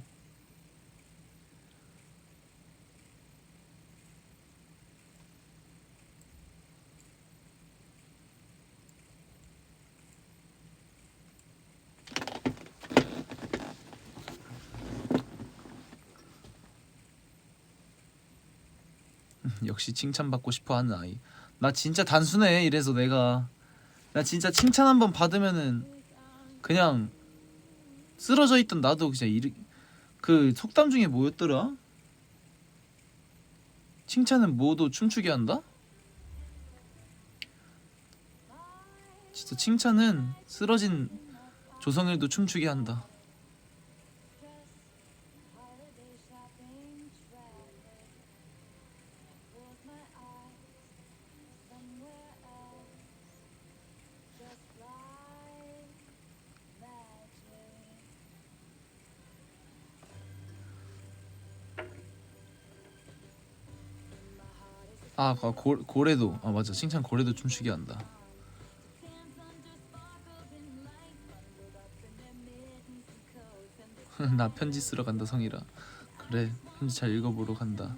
역시 칭찬받고 싶어하는 아이. 나 진짜 단순해. 이래서 나 진짜 칭찬 한번 받으면은 그냥 쓰러져 있던 나도 그냥 그 속담 중에 뭐였더라? 칭찬은 모두 춤추게 한다? 진짜 칭찬은 쓰러진 조성일도 춤추게 한다. 고래도 맞아. 칭찬 고래도 춤추게 한다. 나 편지 쓰러 간다 성이라. 그래 편지 잘 읽어보러 간다.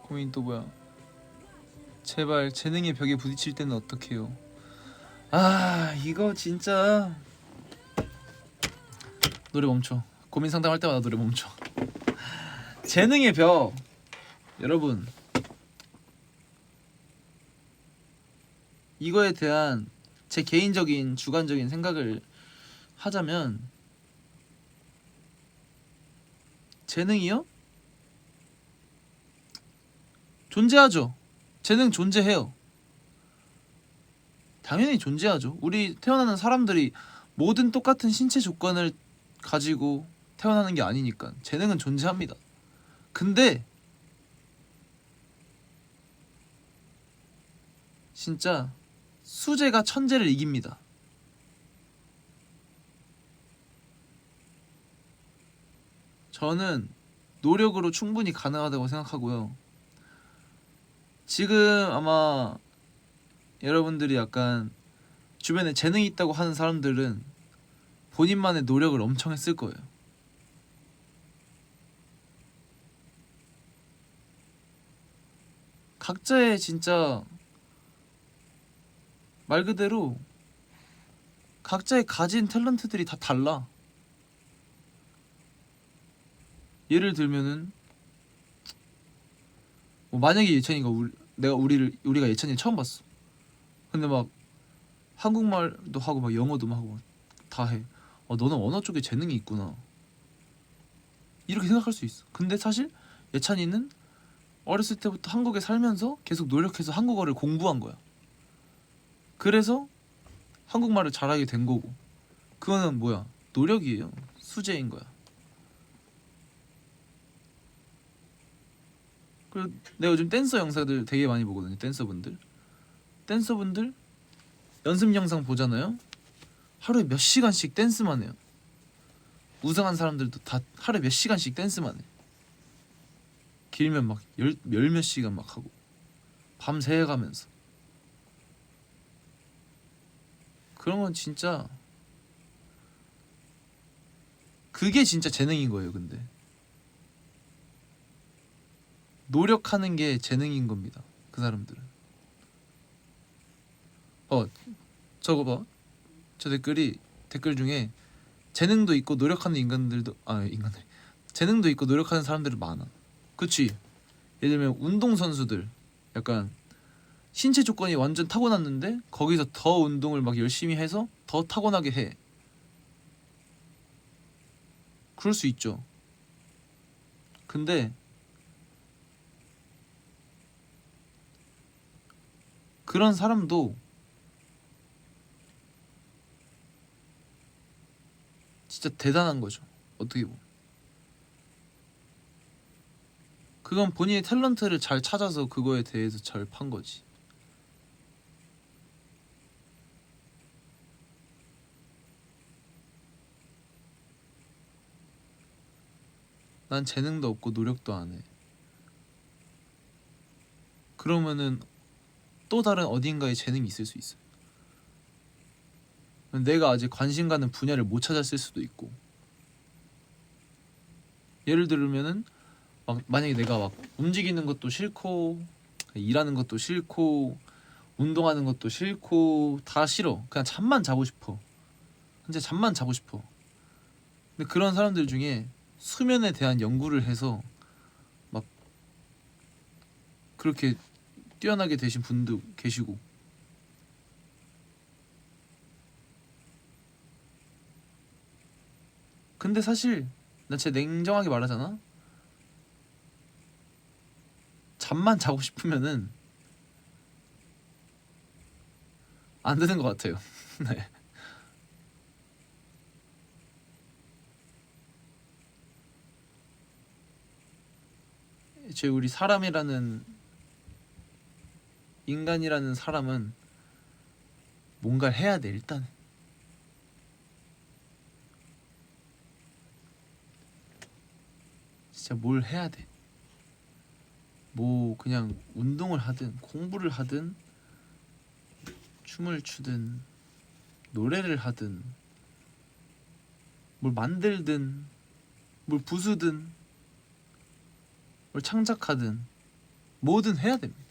고민 또 뭐야? 제발 재능의 벽에 부딪힐 때는 어떡해요? 이거 진짜 노래 멈춰. 고민 상담할 때마다 노래 멈춰. 재능의 벽 여러분, 이거에 대한 제 개인적인 주관적인 생각을 하자면 재능이요? 존재하죠. 재능 존재해요. 당연히 존재하죠. 우리 태어나는 사람들이 모든 똑같은 신체 조건을 가지고 태어나는 게 아니니까 재능은 존재합니다. 근데 진짜 수재가 천재를 이깁니다. 저는 노력으로 충분히 가능하다고 생각하고요. 지금 아마 여러분들이 약간 주변에 재능이 있다고 하는 사람들은 본인만의 노력을 엄청 했을 거예요. 각자의 진짜 말 그대로 각자의 가진 탤런트들이 다 달라. 예를 들면은 만약에 예찬이가 우리가 예찬이를 처음 봤어. 근데 막 한국말도 하고 막 영어도 막 하고 다 해. 너는 언어 쪽에 재능이 있구나. 이렇게 생각할 수 있어. 근데 사실 예찬이는 어렸을 때부터 한국에 살면서 계속 노력해서 한국어를 공부한 거야. 그래서 한국말을 잘하게 된 거고. 그거는 뭐야? 노력이에요. 수재인 거야. 그리고 내가 요즘 댄서 영상들 되게 많이 보거든요. 댄서분들 연습 영상 보잖아요. 하루에 몇 시간씩 댄스만 해요. 우승한 사람들도 다 하루에 몇 시간씩 댄스만 해. 길면 막 열 몇 시간 막 하고 밤새 가면서. 그런 건 진짜 그게 진짜 재능인 거예요. 근데 노력하는 게 재능인 겁니다. 그 사람들은. 저거 봐. 저 댓글 중에 재능도 있고 노력하는 인간들 재능도 있고 노력하는 사람들이 많아. 그치? 예를 들면 운동선수들 약간 신체 조건이 완전 타고났는데 거기서 더 운동을 막 열심히 해서 더 타고나게 해. 그럴 수 있죠. 근데 그런 사람도 진짜 대단한 거죠. 어떻게 보면. 그건 본인의 탤런트를 잘 찾아서 그거에 대해서 잘 판 거지. 난 재능도 없고 노력도 안 해. 그러면은 또 다른 어딘가에 재능이 있을 수 있어. 내가 아직 관심 가는 분야를 못 찾았을 수도 있고. 예를 들면은 만약에 내가 막 움직이는 것도 싫고 일하는 것도 싫고 운동하는 것도 싫고 다 싫어. 그냥 잠만 자고 싶어. 진짜 잠만 자고 싶어. 근데 그런 사람들 중에 수면에 대한 연구를 해서 막 그렇게 뛰어나게 되신 분도 계시고. 근데 사실 난 진짜 냉정하게 말하잖아. 잠만 자고 싶으면은 안 되는 것 같아요. 네. 이제 우리 사람이라는 인간이라는 사람은 뭔가를 해야 돼. 일단 진짜 뭘 해야 돼. 뭐 그냥 운동을 하든 공부를 하든 춤을 추든 노래를 하든 뭘 만들든 뭘 부수든 뭘 창작하든 뭐든 해야 됩니다.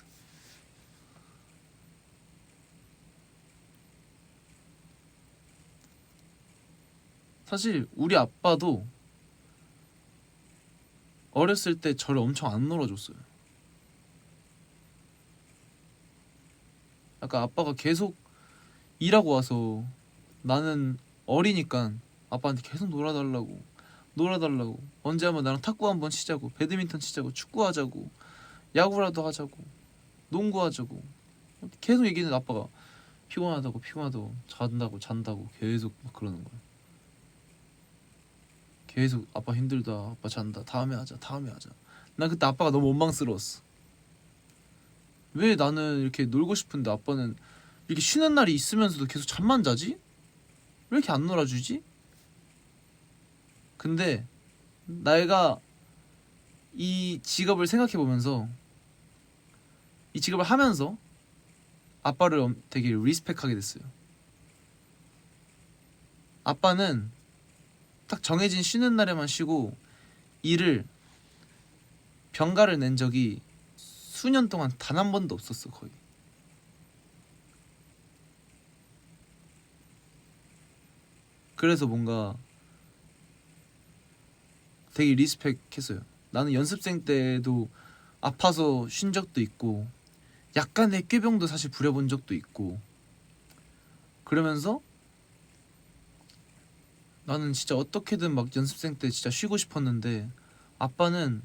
사실 우리 아빠도 어렸을 때 저를 엄청 안 놀아줬어요. 약간 아빠가 계속 일하고 와서 나는 어리니까 아빠한테 계속 놀아달라고 언제 한번 나랑 탁구 한번 치자고 배드민턴 치자고 축구하자고 야구라도 하자고 농구하자고 계속 얘기는 아빠가 피곤하다고 잔다고 계속 막 그러는 거야. 계속 아빠 힘들다 아빠 잔다 다음에 하자. 난 그때 아빠가 너무 원망스러웠어. 왜 나는 이렇게 놀고 싶은데 아빠는 이렇게 쉬는 날이 있으면서도 계속 잠만 자지? 왜 이렇게 안 놀아주지? 근데 내가 이 직업을 생각해보면서 이 직업을 하면서 아빠를 되게 리스펙하게 됐어요. 아빠는 딱 정해진 쉬는 날에만 쉬고 일을 병가를 낸 적이 수년 동안 단 한 번도 없었어. 거의. 그래서 뭔가 되게 리스펙했어요. 나는 연습생 때도 아파서 쉰 적도 있고 약간의 꾀병도 사실 부려본 적도 있고 그러면서 나는 진짜 어떻게든 막 연습생 때 진짜 쉬고 싶었는데 아빠는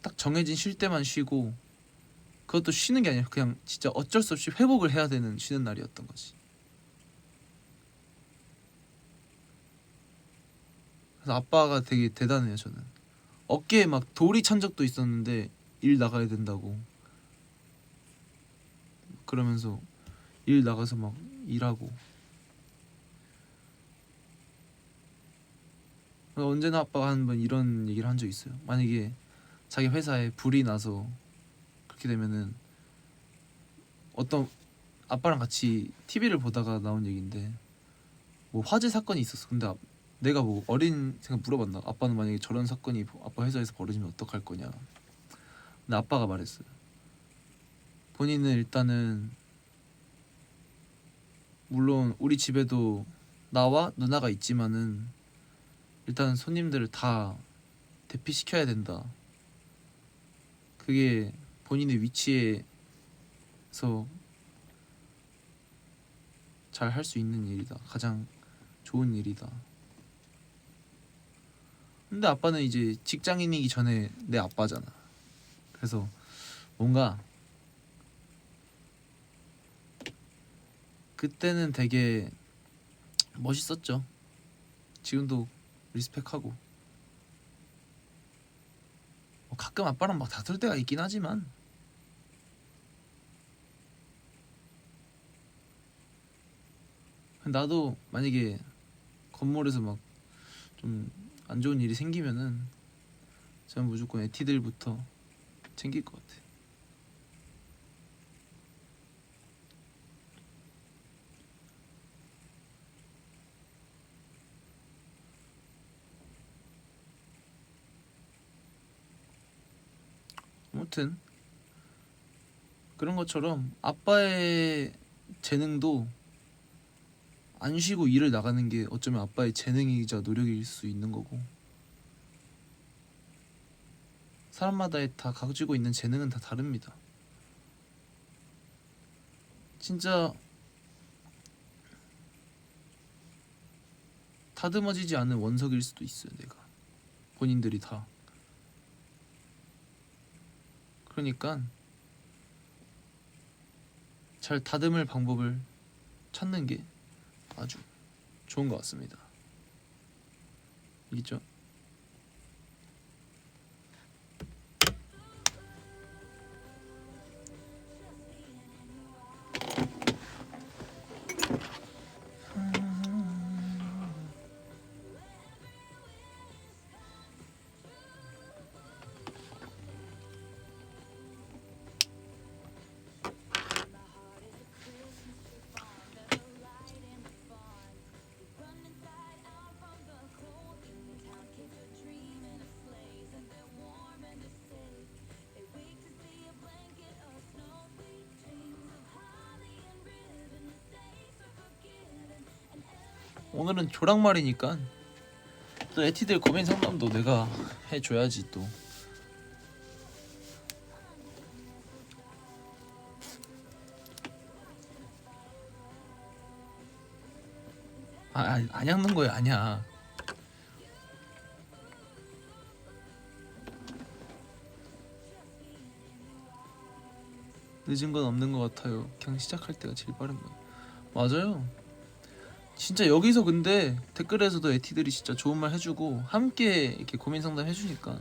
딱 정해진 쉴 때만 쉬고 그것도 쉬는 게 아니라 그냥 진짜 어쩔 수 없이 회복을 해야 되는 쉬는 날이었던 거지. 그래서 아빠가 되게 대단해요. 저는 어깨에 막 돌이 찬 적도 있었는데 일 나가야 된다고 그러면서 일 나가서 막 일하고 언제나 아빠가 한 번 이런 얘기를 한 적 있어요. 만약에 자기 회사에 불이 나서 그렇게 되면은 어떤 아빠랑 같이 TV를 보다가 나온 얘기인데 뭐 화재 사건이 있었어. 근데 내가 뭐 어린 생각 물어봤나? 아빠는 만약에 저런 사건이 아빠 회사에서 벌어지면 어떡할 거냐? 근데 아빠가 말했어요. 본인은 일단은 물론 우리 집에도 나와 누나가 있지만은 일단 손님들을 다 대피시켜야 된다. 그게 본인의 위치에서 잘 할 수 있는 일이다. 가장 좋은 일이다. 근데 아빠는 이제 직장인이기 전에 내 아빠잖아. 그래서 뭔가 그때는 되게 멋있었죠. 지금도 리스펙하고 가끔 아빠랑 막 다툴 때가 있긴 하지만 나도 만약에 건물에서 막 좀 안 좋은 일이 생기면은 저는 무조건 에티들부터 챙길 것 같아. 아무튼 그런 것처럼 아빠의 재능도 안 쉬고 일을 나가는 게 어쩌면 아빠의 재능이자 노력일 수 있는 거고 사람마다 다 가지고 있는 재능은 다 다릅니다. 진짜 다듬어지지 않은 원석일 수도 있어요. 내가 본인들이 다. 그러니까 잘 다듬을 방법을 찾는 게 아주 좋은 것 같습니다. 알겠죠? 오늘은 조랑말이니까 또 에티들 고민 상담도 내가 해줘야지 또. 안 엮는 거야 아니야. 늦은 건 없는 것 같아요. 그냥 시작할 때가 제일 빠른 거예요. 맞아요. 진짜 여기서 근데 댓글에서도 에티들이 진짜 좋은 말 해주고 함께 이렇게 고민 상담 해주니까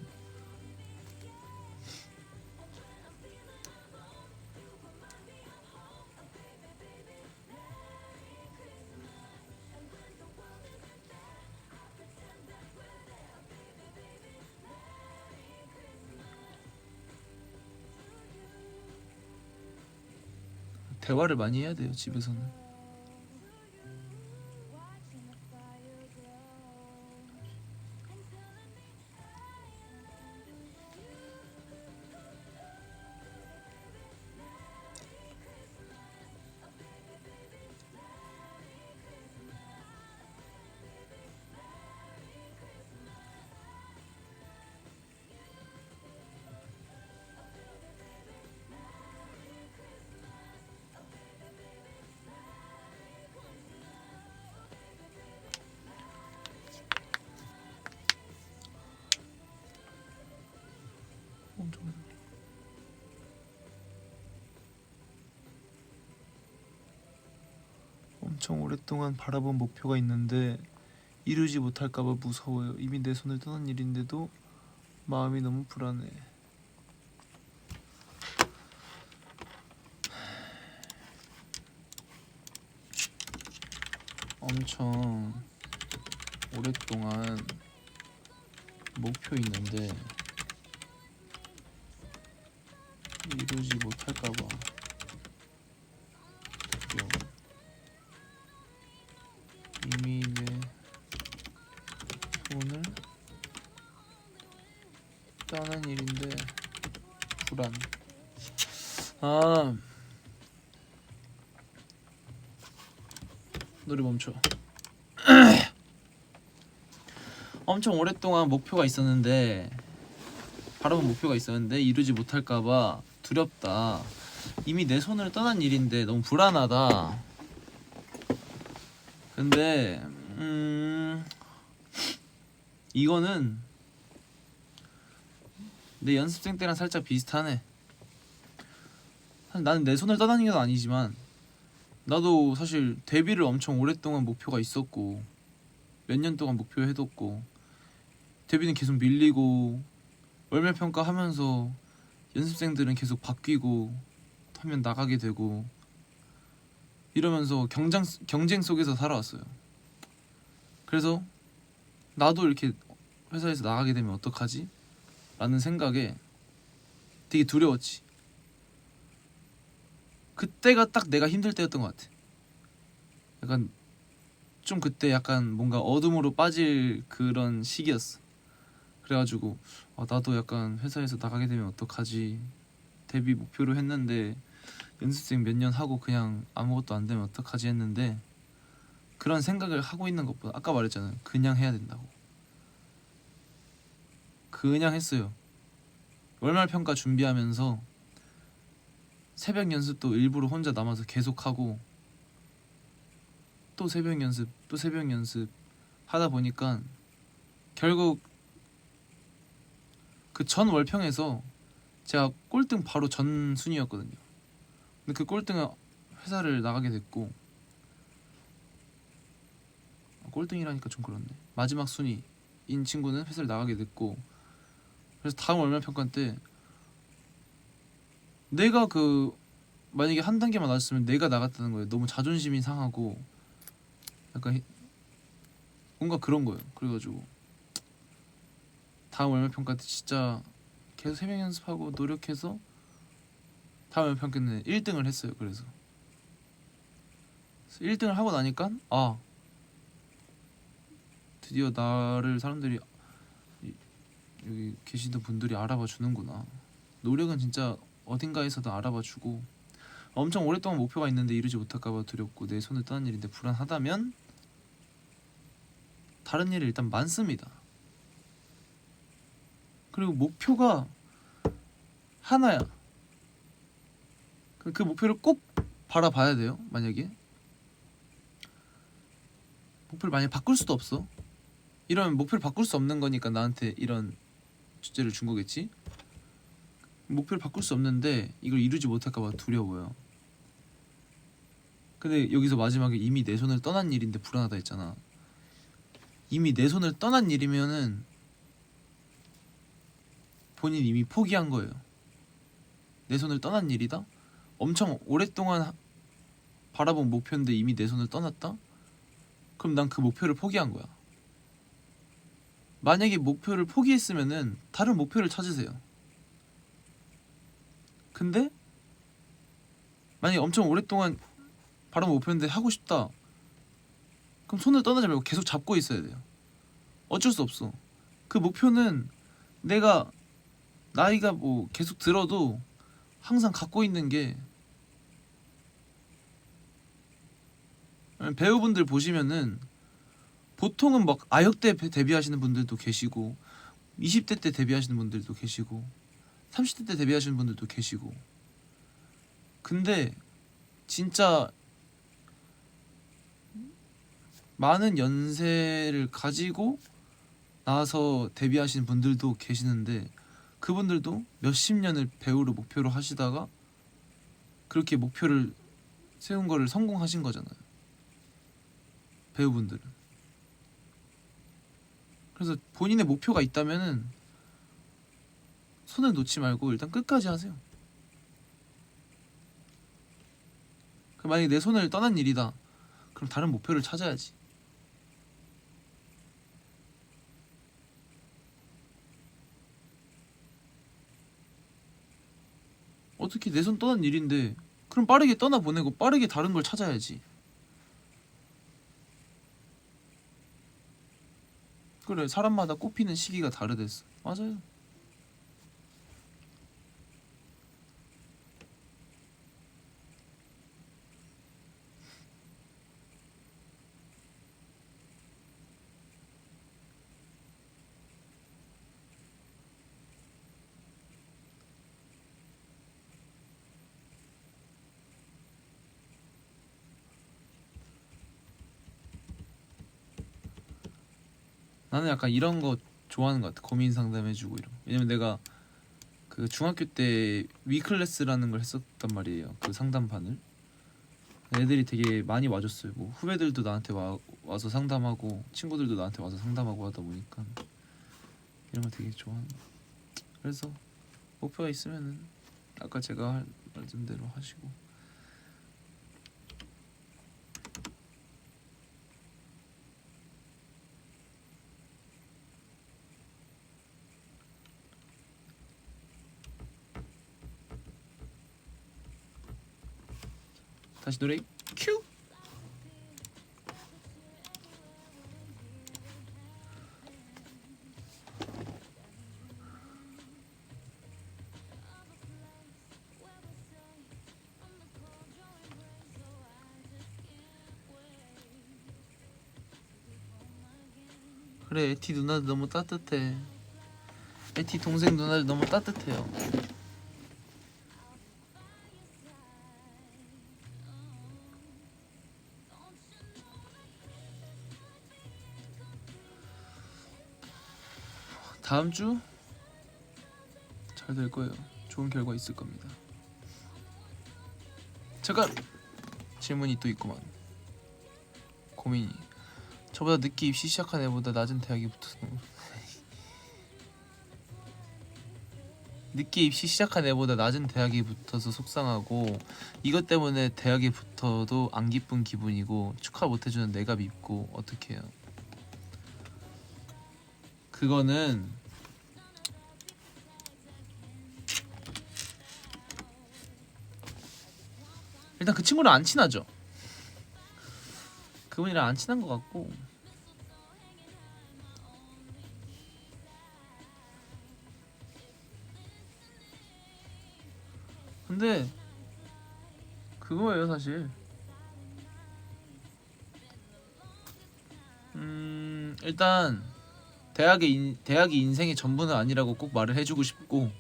대화를 많이 해야 돼요 집에서는. 엄청 오랫동안 바라본 목표가 있는데 이루지 못할까봐 무서워요. 이미 내 손을 떠난 일인데도 마음이 너무 불안해. 엄청 오랫동안 목표 있는데 이루지 못할까봐 두려워. 이미 내 손을 떠난 일인데 불안. 아, 노래 멈춰. 엄청 오랫동안 목표가 있었는데 바라본 목표가 있었는데 이루지 못할까봐 두렵다. 이미 내 손을 떠난 일인데 너무 불안하다. 근데 이거는 내 연습생 때랑 살짝 비슷하네. 사실 나는 내 손을 떠나는 건 아니지만 나도 사실 데뷔를 엄청 오랫동안 목표가 있었고 몇 년 동안 목표 해뒀고 데뷔는 계속 밀리고 월말평가 하면서 연습생들은 계속 바뀌고 하면 나가게 되고 이러면서 경쟁 속에서 살아왔어요. 그래서 나도 이렇게 회사에서 나가게 되면 어떡하지? 라는 생각에 되게 두려웠지. 그때가 딱 내가 힘들 때였던 것 같아. 약간 좀 그때 약간 뭔가 어둠으로 빠질 그런 시기였어. 그래가지고 나도 약간 회사에서 나가게 되면 어떡하지? 데뷔 목표로 했는데 연습생 몇 년 하고 그냥 아무것도 안 되면 어떡하지 했는데 그런 생각을 하고 있는 것보다 아까 말했잖아요. 그냥 해야 된다고. 그냥 했어요. 월말평가 준비하면서 새벽 연습도 일부러 혼자 남아서 계속하고 또 새벽 연습 또 새벽 연습 하다 보니까 결국 그 전 월평에서 제가 꼴등 바로 전 순위였거든요. 근데 그 꼴등은 회사를 나가게 됐고 꼴등이라니까 좀 그렇네. 마지막 순위인 친구는 회사를 나가게 됐고 그래서 다음 월말평가 때 내가 만약에 한 단계만 낮았으면 내가 나갔다는 거예요. 너무 자존심이 상하고 약간 뭔가 그런 거예요. 그래가지고 다음 월말평가 때 진짜 계속 새벽 연습하고 노력해서 다음 월말평가 때는 1등을 했어요. 그래서 1등을 하고 나니까 드디어 나를 사람들이 여기 계시던 분들이 알아봐 주는구나. 노력은 진짜 어딘가에서도 알아봐 주고 엄청 오랫동안 목표가 있는데 이루지 못할까봐 두렵고 내 손을 떠난 일인데 불안하다면 다른 일이 일단 많습니다. 그리고 목표가 하나야. 그 목표를 꼭 바라봐야 돼요. 만약에 목표를 만약에 바꿀 수도 없어. 이런 목표를 바꿀 수 없는 거니까 나한테 이런 주제를 준 거겠지. 목표를 바꿀 수 없는데 이걸 이루지 못할까 봐 두려워요. 근데 여기서 마지막에 이미 내 손을 떠난 일인데 불안하다 했잖아. 이미 내 손을 떠난 일이면은 본인이 이미 포기한 거예요. 내 손을 떠난 일이다? 엄청 오랫동안 바라본 목표인데 이미 내 손을 떠났다? 그럼 난 그 목표를 포기한 거야. 만약에 목표를 포기했으면은 다른 목표를 찾으세요. 근데 만약에 엄청 오랫동안 바라본 목표인데 하고 싶다. 그럼 손을 떠나지 말고 계속 잡고 있어야 돼요. 어쩔 수 없어. 그 목표는 내가 나이가 뭐 계속 들어도 항상 갖고 있는 게, 배우분들 보시면은 보통은 막 아역대 데뷔하시는 분들도 계시고 20대 때 데뷔하시는 분들도 계시고 30대 때 데뷔하시는 분들도 계시고, 근데 진짜 많은 연세를 가지고 나서 데뷔하시는 분들도 계시는데 그분들도 몇십 년을 배우를 목표로 하시다가 그렇게 목표를 세운 거를 성공하신 거잖아요, 배우분들은. 그래서 본인의 목표가 있다면은 손을 놓지 말고 일단 끝까지 하세요. 만약에 내 손을 떠난 일이다, 그럼 다른 목표를 찾아야지. 어떻게 내 손 떠난 일인데, 그럼 빠르게 떠나보내고 빠르게 다른 걸 찾아야지. 그래, 사람마다 꽃피는 시기가 다르댔어. 맞아요. 나는 약간 이런 거 좋아하는 것 같아. 고민 상담해주고 이런. 왜냐면 내가 그 중학교 때 위클래스라는 걸 했었단 말이에요. 그 상담반을. 애들이 되게 많이 와줬어요. 뭐 후배들도 나한테 와서 상담하고 친구들도 나한테 와서 상담하고 하다 보니까 이런 거 되게 좋아하는 거. 그래서 목표가 있으면은 아까 제가 말씀 대로 하시고. 다시 노래 큐. 그래, 에티 누나들 너무 따뜻해. 에티 동생 누나들 너무 따뜻해요. 다음 주 잘 될 거예요. 좋은 결과 있을 겁니다. 잠깐 질문이 또 있구만. 고민이. 저보다 늦게 입시 시작한 애보다 낮은 대학에 붙어서 늦게 입시 시작한 애보다 낮은 대학에 붙어서 속상하고, 이것 때문에 대학에 붙어도 안 기쁜 기분이고 축하 못해주는 내가 밉고 어떡해요. 그거는 일단 그 친구랑 안 친하죠. 그분이랑 안 친한 것 같고, 근데 그거예요 사실. 일단 대학이 인생의 전부는 아니라고 꼭 말을 해주고 싶고,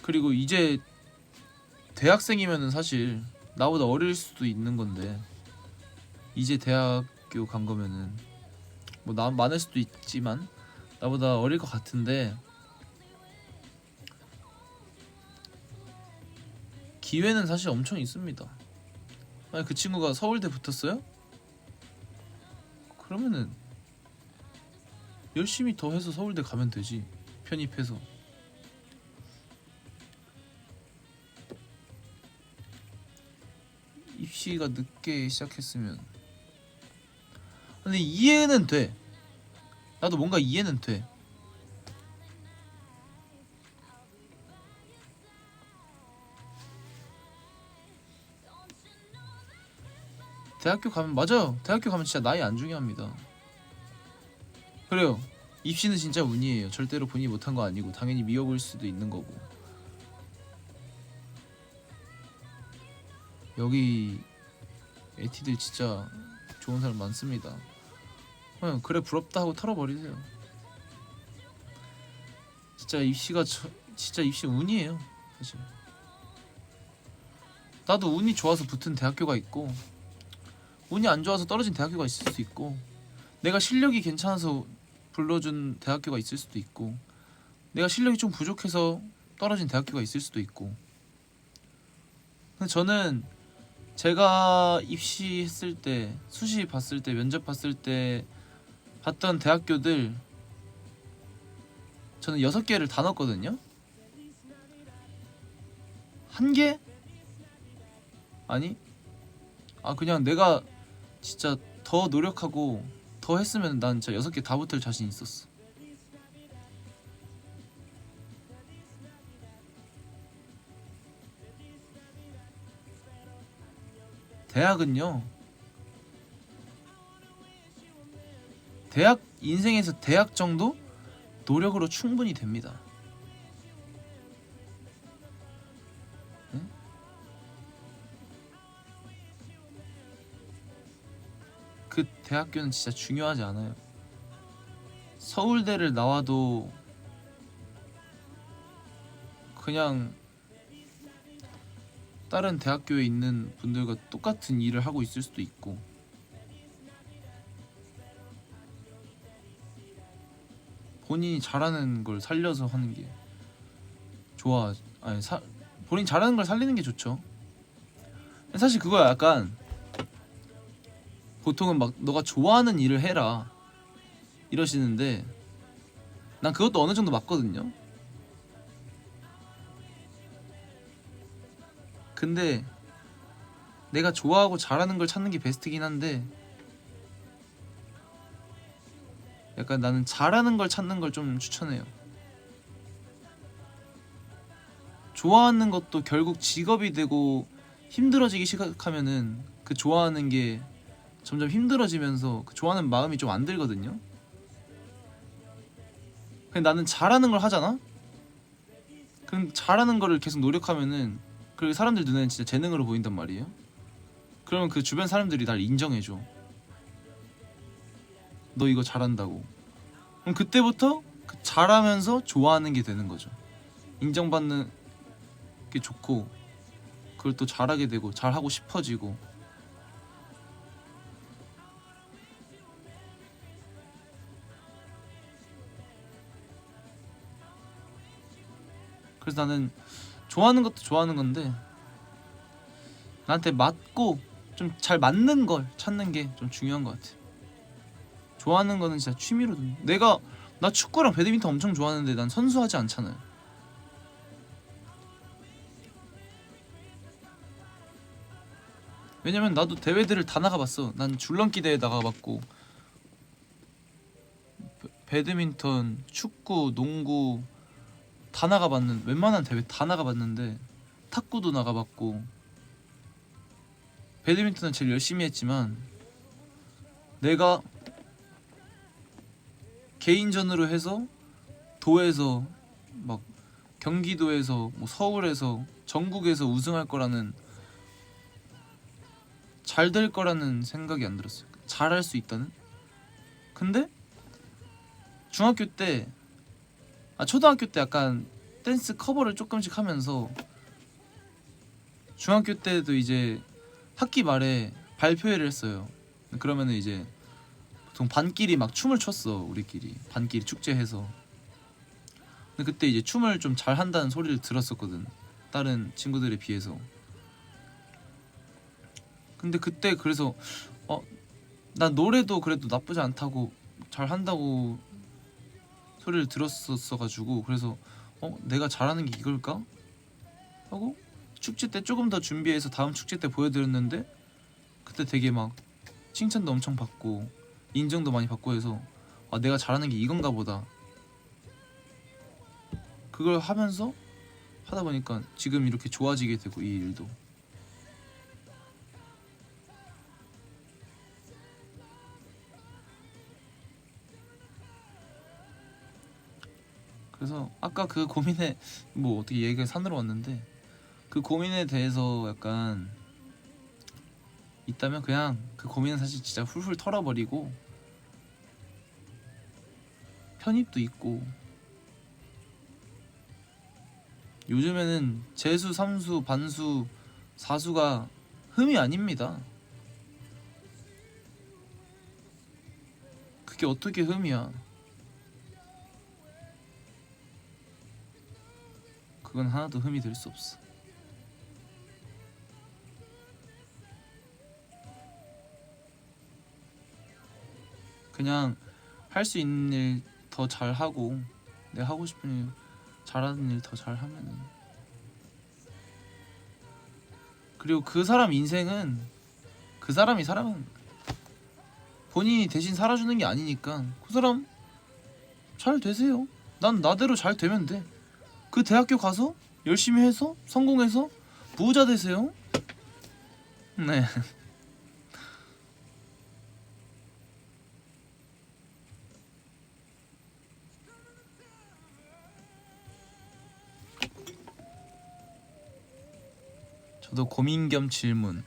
그리고 이제 대학생이면은 사실 나보다 어릴 수도 있는 건데, 이제 대학교 간 거면은 뭐 나 많을 수도 있지만 나보다 어릴 것 같은데, 기회는 사실 엄청 있습니다. 만약 그 친구가 서울대 붙었어요? 그러면은 열심히 더 해서 서울대 가면 되지. 편입해서. 입시가 늦게 시작했으면. 근데 이해는 돼. 나도 뭔가 이해는 돼. 대학교 가면, 맞아요, 대학교 가면 진짜 나이 안 중요합니다. 그래요, 입시는 진짜 운이에요. 절대로 본인이 못한 거 아니고 당연히 미역일 수도 있는 거고. 여기 에티들 진짜 좋은 사람 많습니다. 그냥 그래 부럽다 하고 털어버리세요. 진짜 입시가 진짜 입시 운이에요 사실. 나도 운이 좋아서 붙은 대학교가 있고, 운이 안 좋아서 떨어진 대학교가 있을 수도 있고, 내가 실력이 괜찮아서 불러준 대학교가 있을 수도 있고, 내가 실력이 좀 부족해서 떨어진 대학교가 있을 수도 있고. 근데 저는 제가 입시했을 때, 수시 봤을 때, 면접 봤을 때 봤던 대학교들, 저는 6개를 다 넣었거든요. 1개? 아니? 그냥 내가 진짜 더 노력하고 더 했으면 난 진짜 6개 다 붙을 자신 있었어. 대학은요, 대학 인생에서 대학 정도 노력으로 충분히 됩니다. 응? 그 대학교는 진짜 중요하지 않아요. 서울대를 나와도 그냥 다른 대학교에 있는 분들과 똑같은 일을 하고 있을 수도 있고, 본인이 잘하는 걸 살려서 하는 게 좋아. 본인이 잘하는 걸 살리는 게 좋죠. 사실 그거야. 약간 보통은 막 너가 좋아하는 일을 해라 이러시는데, 난 그것도 어느 정도 맞거든요. 근데 내가 좋아하고 잘하는 걸 찾는 게 베스트긴 한데, 약간 나는 잘하는 걸 찾는 걸 좀 추천해요. 좋아하는 것도 결국 직업이 되고 힘들어지기 시작하면은 그 좋아하는 게 점점 힘들어지면서 그 좋아하는 마음이 좀 안 들거든요. 근데 나는 잘하는 걸 하잖아? 그럼 잘하는 거를 계속 노력하면은, 그리고 사람들 눈에는 진짜 재능으로 보인단 말이에요. 그러면 그 주변 사람들이 날 인정해줘. 너 이거 잘한다고. 그럼 그때부터 잘하면서 좋아하는 게 되는 거죠. 인정받는 게 좋고, 그걸 또 잘하게 되고 잘하고 싶어지고. 그래서 나는 좋아하는 것도 좋아하는 건데, 나한테 맞고 좀 잘 맞는 걸 찾는 게 좀 중요한 것 같아. 좋아하는 거는 진짜 취미로. 나 축구랑 배드민턴 엄청 좋아하는데 난 선수하지 않잖아요. 왜냐면 나도 대회들을 다 나가봤어. 난 줄넘기 대회 나가봤고, 배드민턴, 축구, 농구 다 나가봤는, 웬만한 대회 다 나가봤는데, 탁구도 나가봤고. 배드민턴은 제일 열심히 했지만, 내가 개인전으로 해서 도에서 막 경기도에서 뭐 서울에서 전국에서 우승할 거라는, 잘 될 거라는 생각이 안 들었어요. 잘할 수 있다는. 근데 중학교 때 초등학교 때 약간 댄스 커버를 조금씩 하면서 중학교 때도 이제 학기 말에 발표회를 했어요. 그러면은 이제 보통 반끼리 막 춤을 췄어. 우리끼리 반끼리 축제해서. 근데 그때 이제 춤을 좀 잘한다는 소리를 들었었거든, 다른 친구들에 비해서. 근데 그때 그래서 난 노래도 그래도 나쁘지 않다고 잘한다고 소리를 들었었어가지고, 그래서 내가 잘하는 게 이걸까? 하고 축제 때 조금 더 준비해서 다음 축제 때 보여드렸는데 그때 되게 막 칭찬도 엄청 받고 인정도 많이 받고 해서 내가 잘하는 게 이건가 보다. 그걸 하면서 하다 보니까 지금 이렇게 좋아지게 되고, 이 일도. 그래서 아까 그 고민에 뭐 어떻게 얘기가 산으로 왔는데, 그 고민에 대해서 약간 있다면 그냥 그 고민은 사실 진짜 훌훌 털어버리고 편입도 있고, 요즘에는 재수, 삼수, 반수, 사수가 흠이 아닙니다. 그게 어떻게 흠이야? 그건 하나도 흠이 될 수 없어. 그냥 할 수 있는 일 더 잘하고, 내가 하고 싶은 일, 잘하는 일 더 잘하면은, 그리고 그 사람 인생은 그 사람이 사람은 본인이 대신 살아주는 게 아니니까 그 사람 잘 되세요. 난 나대로 잘 되면 돼. 그 대학교 가서 열심히 해서 성공해서 부자 되세요. 네. 저도 고민 겸 질문.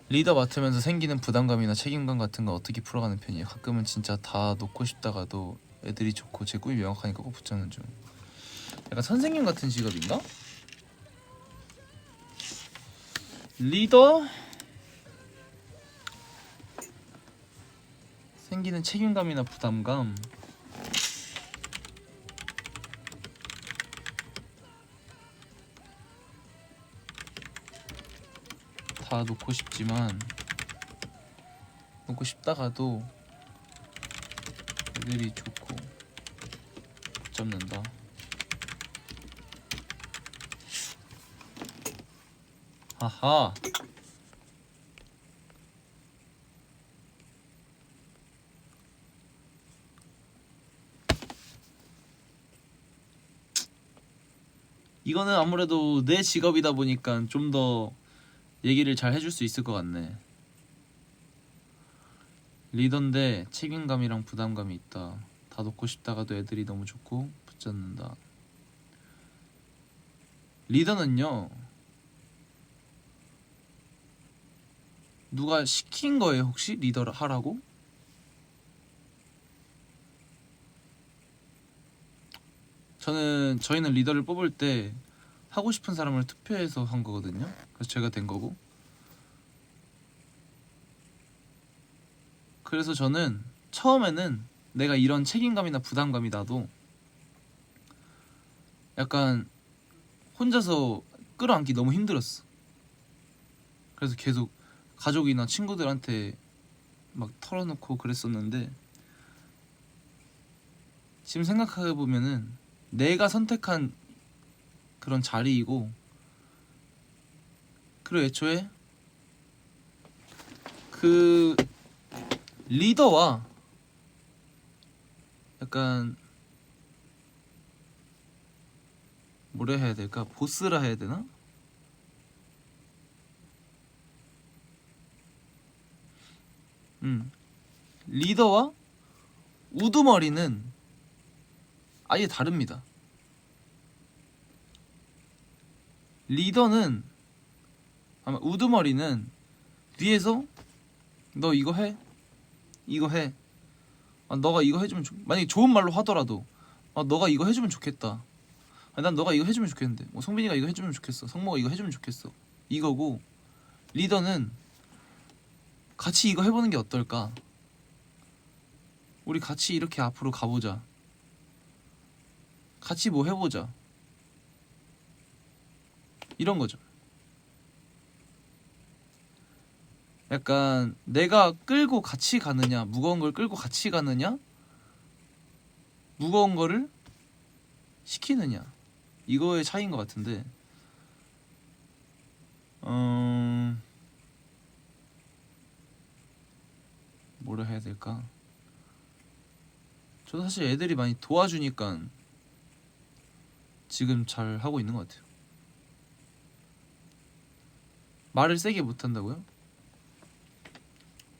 리더 맡으면서 생기는 부담감이나 책임감 같은 거 어떻게 풀어가는 편이에요? 가끔은 진짜 다 놓고 싶다가도 애들이 좋고 제 꿈이 명확하니까 꼭 붙잡는 중. 약간 선생님 같은 직업인가? 리더? 생기는 책임감이나 부담감. 다 놓고 싶지만, 놓고 싶다가도 애들이 좋고 붙잡는다. 하하. 이거는 아무래도 내 직업이다 보니까 좀 더 얘기를 잘 해줄 수 있을 것 같네. 리더인데 책임감이랑 부담감이 있다. 다 놓고 싶다가도 애들이 너무 좋고 붙잡는다. 리더는요, 누가 시킨 거예요 혹시 리더를 하라고? 저희는 리더를 뽑을 때 하고 싶은 사람을 투표해서 한 거거든요. 그래서 제가 된 거고. 그래서 저는 처음에는 내가 이런 책임감이나 부담감이 나도 약간 혼자서 끌어안기 너무 힘들었어. 그래서 계속 가족이나 친구들한테 막 털어놓고 그랬었는데, 지금 생각해보면은 내가 선택한 그런 자리이고, 그리고 애초에 그 리더와 약간 뭐라 해야 될까? 보스라 해야 되나? 리더와 우두머리는 아예 다릅니다. 리더는, 아마 우두머리는 위에서 너 이거 해? 이거 해. 아, 너가 이거 해주면 만약에 좋은 말로 하더라도 아, 너가 이거 해주면 좋겠다. 아, 난 너가 이거 해주면 좋겠는데 뭐 성빈이가 이거 해주면 좋겠어. 성모가 이거 해주면 좋겠어. 이거고 리더는 같이 이거 해보는 게 어떨까? 우리 같이 이렇게 앞으로 가보자. 같이 뭐 해보자. 이런 거죠. 약간 내가 끌고 같이 가느냐, 무거운 걸 끌고 같이 가느냐, 무거운 거를 시키느냐, 이거의 차이인 것 같은데, 뭐라 해야 될까? 저도 사실 애들이 많이 도와주니까 지금 잘 하고 있는 것 같아요. 말을 세게 못 한다고요?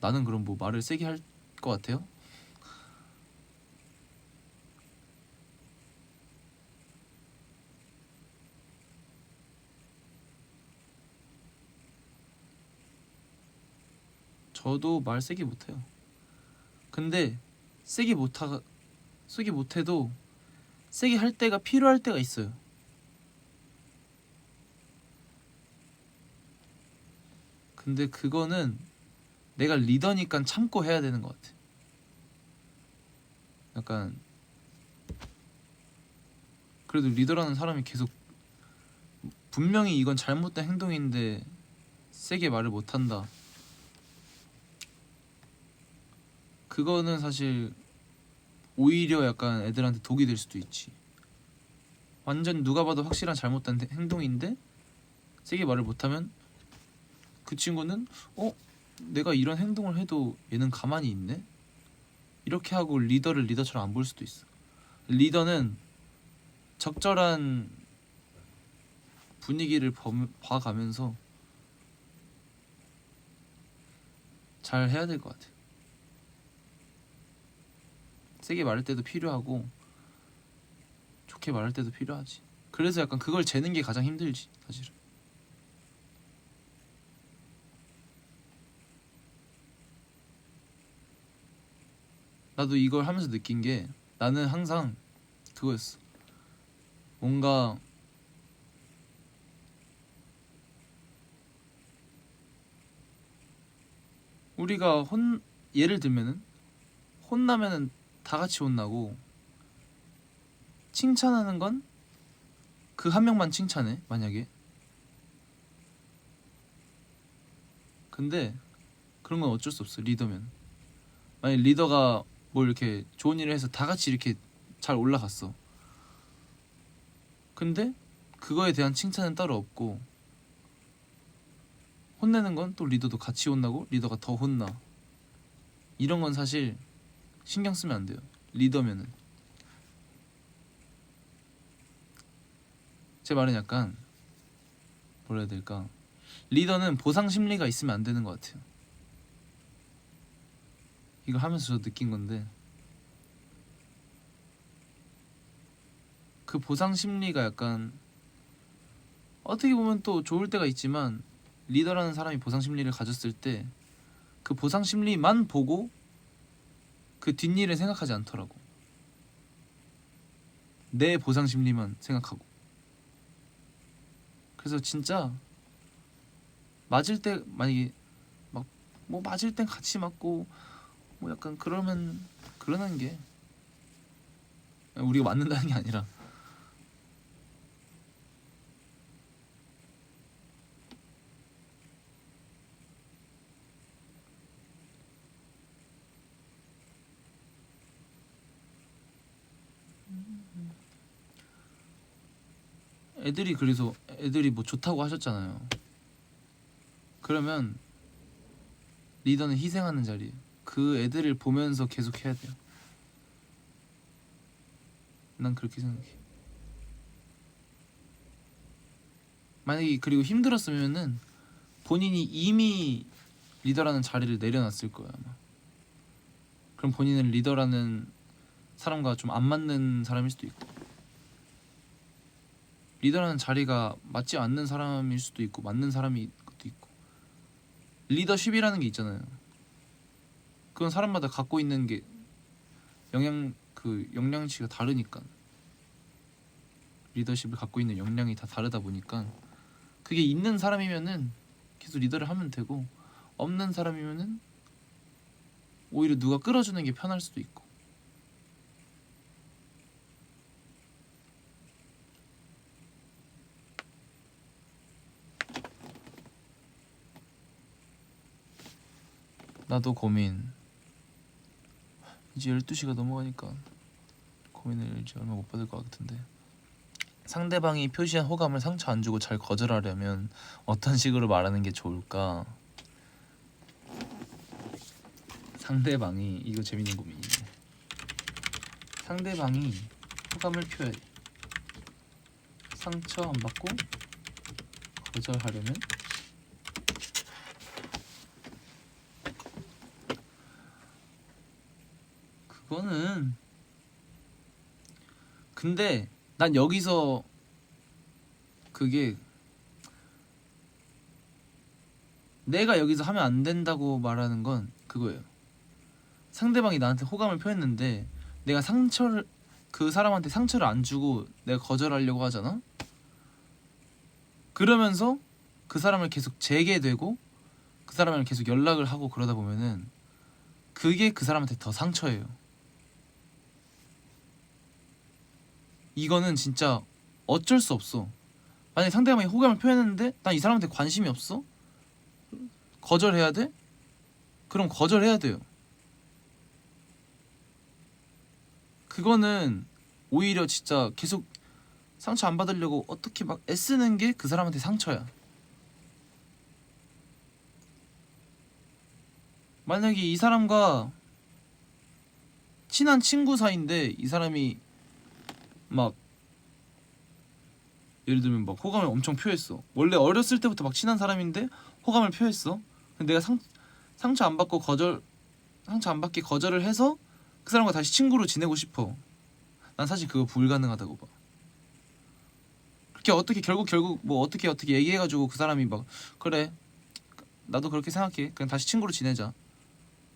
나는 그럼 뭐 말을 세게 할 것 같아요? 저도 말 세게 못해요. 근데 세게 못해도 세게 할 때가 필요할 때가 있어요. 근데 그거는 내가 리더니까 참고 해야 되는 것 같아. 약간 그래도 리더라는 사람이 계속 분명히 이건 잘못된 행동인데 세게 말을 못한다. 그거는 사실 오히려 약간 애들한테 독이 될 수도 있지. 완전 누가 봐도 확실한 잘못된 행동인데 세게 말을 못하면 그 친구는 내가 이런 행동을 해도 얘는 가만히 있네? 이렇게 하고 리더를 리더처럼 안 볼 수도 있어. 리더는 적절한 분위기를 봐가면서 잘 해야 될 것 같아. 세게 말할 때도 필요하고 좋게 말할 때도 필요하지. 그래서 약간 그걸 재는 게 가장 힘들지 사실은. 나도 이걸 하면서 느낀 게 나는 항상 그거였어. 뭔가 우리가 예를 들면은 혼나면은 다 같이 혼나고 칭찬하는 건 그 한 명만 칭찬해 만약에. 근데 그런 건 어쩔 수 없어 리더면. 만약 리더가 뭘 이렇게 좋은 일을 해서 다 같이 이렇게 잘 올라갔어. 근데 그거에 대한 칭찬은 따로 없고 혼내는 건 또 리더도 같이 혼나고 리더가 더 혼나. 이런 건 사실 신경 쓰면 안 돼요. 리더면은. 제 말은 약간 뭐라 해야 될까? 리더는 보상 심리가 있으면 안 되는 것 같아요. 이거 하면서 저 느낀 건데 그 보상 심리가 약간 어떻게 보면 또 좋을 때가 있지만 리더라는 사람이 보상 심리를 가졌을 때 그 보상 심리만 보고 그 뒷일을 생각하지 않더라고. 내 보상 심리만 생각하고. 그래서 진짜 맞을 때 만약에 막 뭐 맞을 땐 같이 맞고 뭐 약간 그러는 게 우리가 맞는다는 게 아니라 그래서 애들이 뭐 좋다고 하셨잖아요. 그러면 리더는 희생하는 자리예요. 그 애들을 보면서 계속 해야 돼요. 난 그렇게 생각해. 만약에 그리고 힘들었으면은 본인이 이미 리더라는 자리를 내려놨을 거야 아마. 그럼 본인은 리더라는 사람과 좀 안 맞는 사람일 수도 있고 리더라는 자리가 맞지 않는 사람일 수도 있고 맞는 사람이 것도 있고 리더십이라는 게 있잖아요. 그건 사람마다 갖고 있는 게 역량치가 다르니까, 리더십을 갖고 있는 역량이 다 다르다 보니까 그게 있는 사람이면은 계속 리더를 하면 되고, 없는 사람이면은 오히려 누가 끌어주는 게 편할 수도 있고. 나도 고민. 이제 12시가 넘어가니까 고민을 이제 얼마 못 받을 것 같은데, 상대방이 표시한 호감을 상처 안 주고 잘 거절하려면 어떤 식으로 말하는 게 좋을까? 상대방이, 이거 재밌는 고민이네. 상대방이 호감을 표해 상처 안 받고 거절하려면 그거는, 근데 난 여기서 그게, 내가 여기서 하면 안 된다고 말하는 건 그거예요. 상대방이 나한테 호감을 표했는데 내가 그 사람한테 상처를 안 주고 내가 거절하려고 하잖아? 그러면서 그 사람을 계속 재게되고 그 사람을 계속 연락을 하고 그러다 보면은 그게 그 사람한테 더 상처예요. 이거는 진짜 어쩔 수 없어. 만약에 상대방이 호감을 표했는데 난 이 사람한테 관심이 없어? 거절해야 돼? 그럼 거절해야 돼요. 그거는 오히려 진짜 계속 상처 안 받으려고 어떻게 막 애쓰는 게 그 사람한테 상처야. 만약에 이 사람과 친한 친구 사이인데 이 사람이 막 예를 들면 막 호감을 엄청 표했어. 원래 어렸을 때부터 막 친한 사람인데 호감을 표했어. 근데 내가 상처 안 받게 거절을 해서 그 사람과 다시 친구로 지내고 싶어. 난 사실 그거 불가능하다고 봐. 그렇게 어떻게 결국 뭐 어떻게 얘기해가지고 그 사람이 막 그래 나도 그렇게 생각해 그냥 다시 친구로 지내자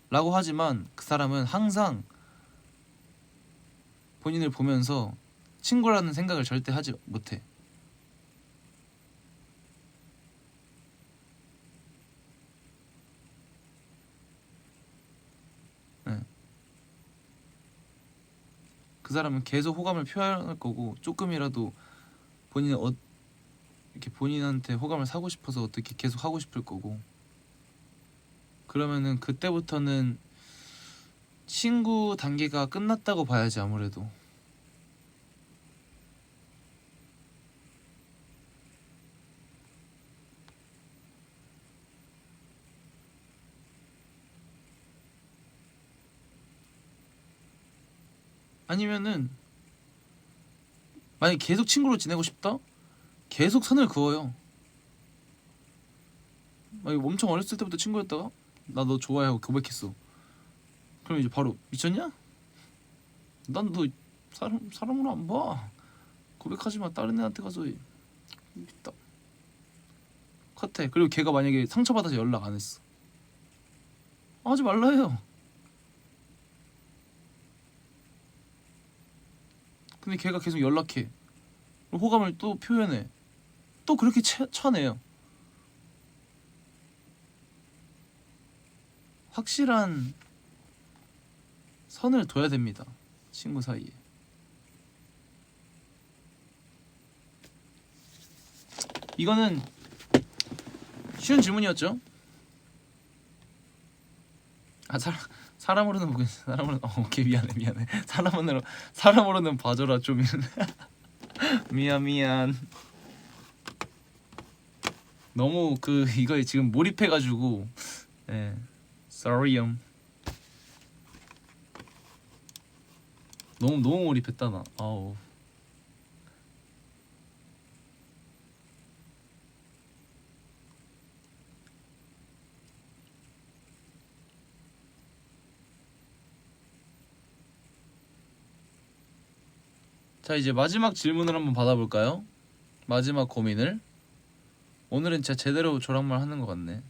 라고 하지만, 그 사람은 항상 본인을 보면서 친구라는 생각을 절대 하지 못해. 네. 그 사람은 계속 호감을 표현할 거고, 조금이라도 이렇게 본인한테 호감을 사고 싶어서 어떻게 계속 하고 싶을 거고, 그러면은 그때부터는 친구 단계가 끝났다고 봐야지 아무래도. 아니면은 만약에 계속 친구로 지내고 싶다? 계속 선을 그어요. 만약에 엄청 어렸을 때부터 친구였다가 나 너 좋아해 하고 고백했어. 그럼 이제 바로 미쳤냐? 난 너 사람으로 안 봐. 고백하지 마. 다른 애한테 가서 있다. 컷해. 그리고 걔가 만약에 상처받아서 연락 안 했어. 하지 말라 해요. 근데 걔가 계속 연락해. 호감을 또 표현해. 또 그렇게 쳐내요. 확실한 선을 둬야 됩니다. 친구 사이에. 이거는 쉬운 질문이었죠? 아 사람으로는 모르겠어. 사람으로는 오케이 미안해. 사람으로는 봐줘라 좀. 미안. 너무 이거에 지금 몰입해가지고. 예. Sorry. 너무 몰입했다 나. 아우. 자, 이제 마지막 질문을 한번 받아볼까요? 마지막 고민을. 오늘은 진짜 제대로 조랑말 하는 것 같네.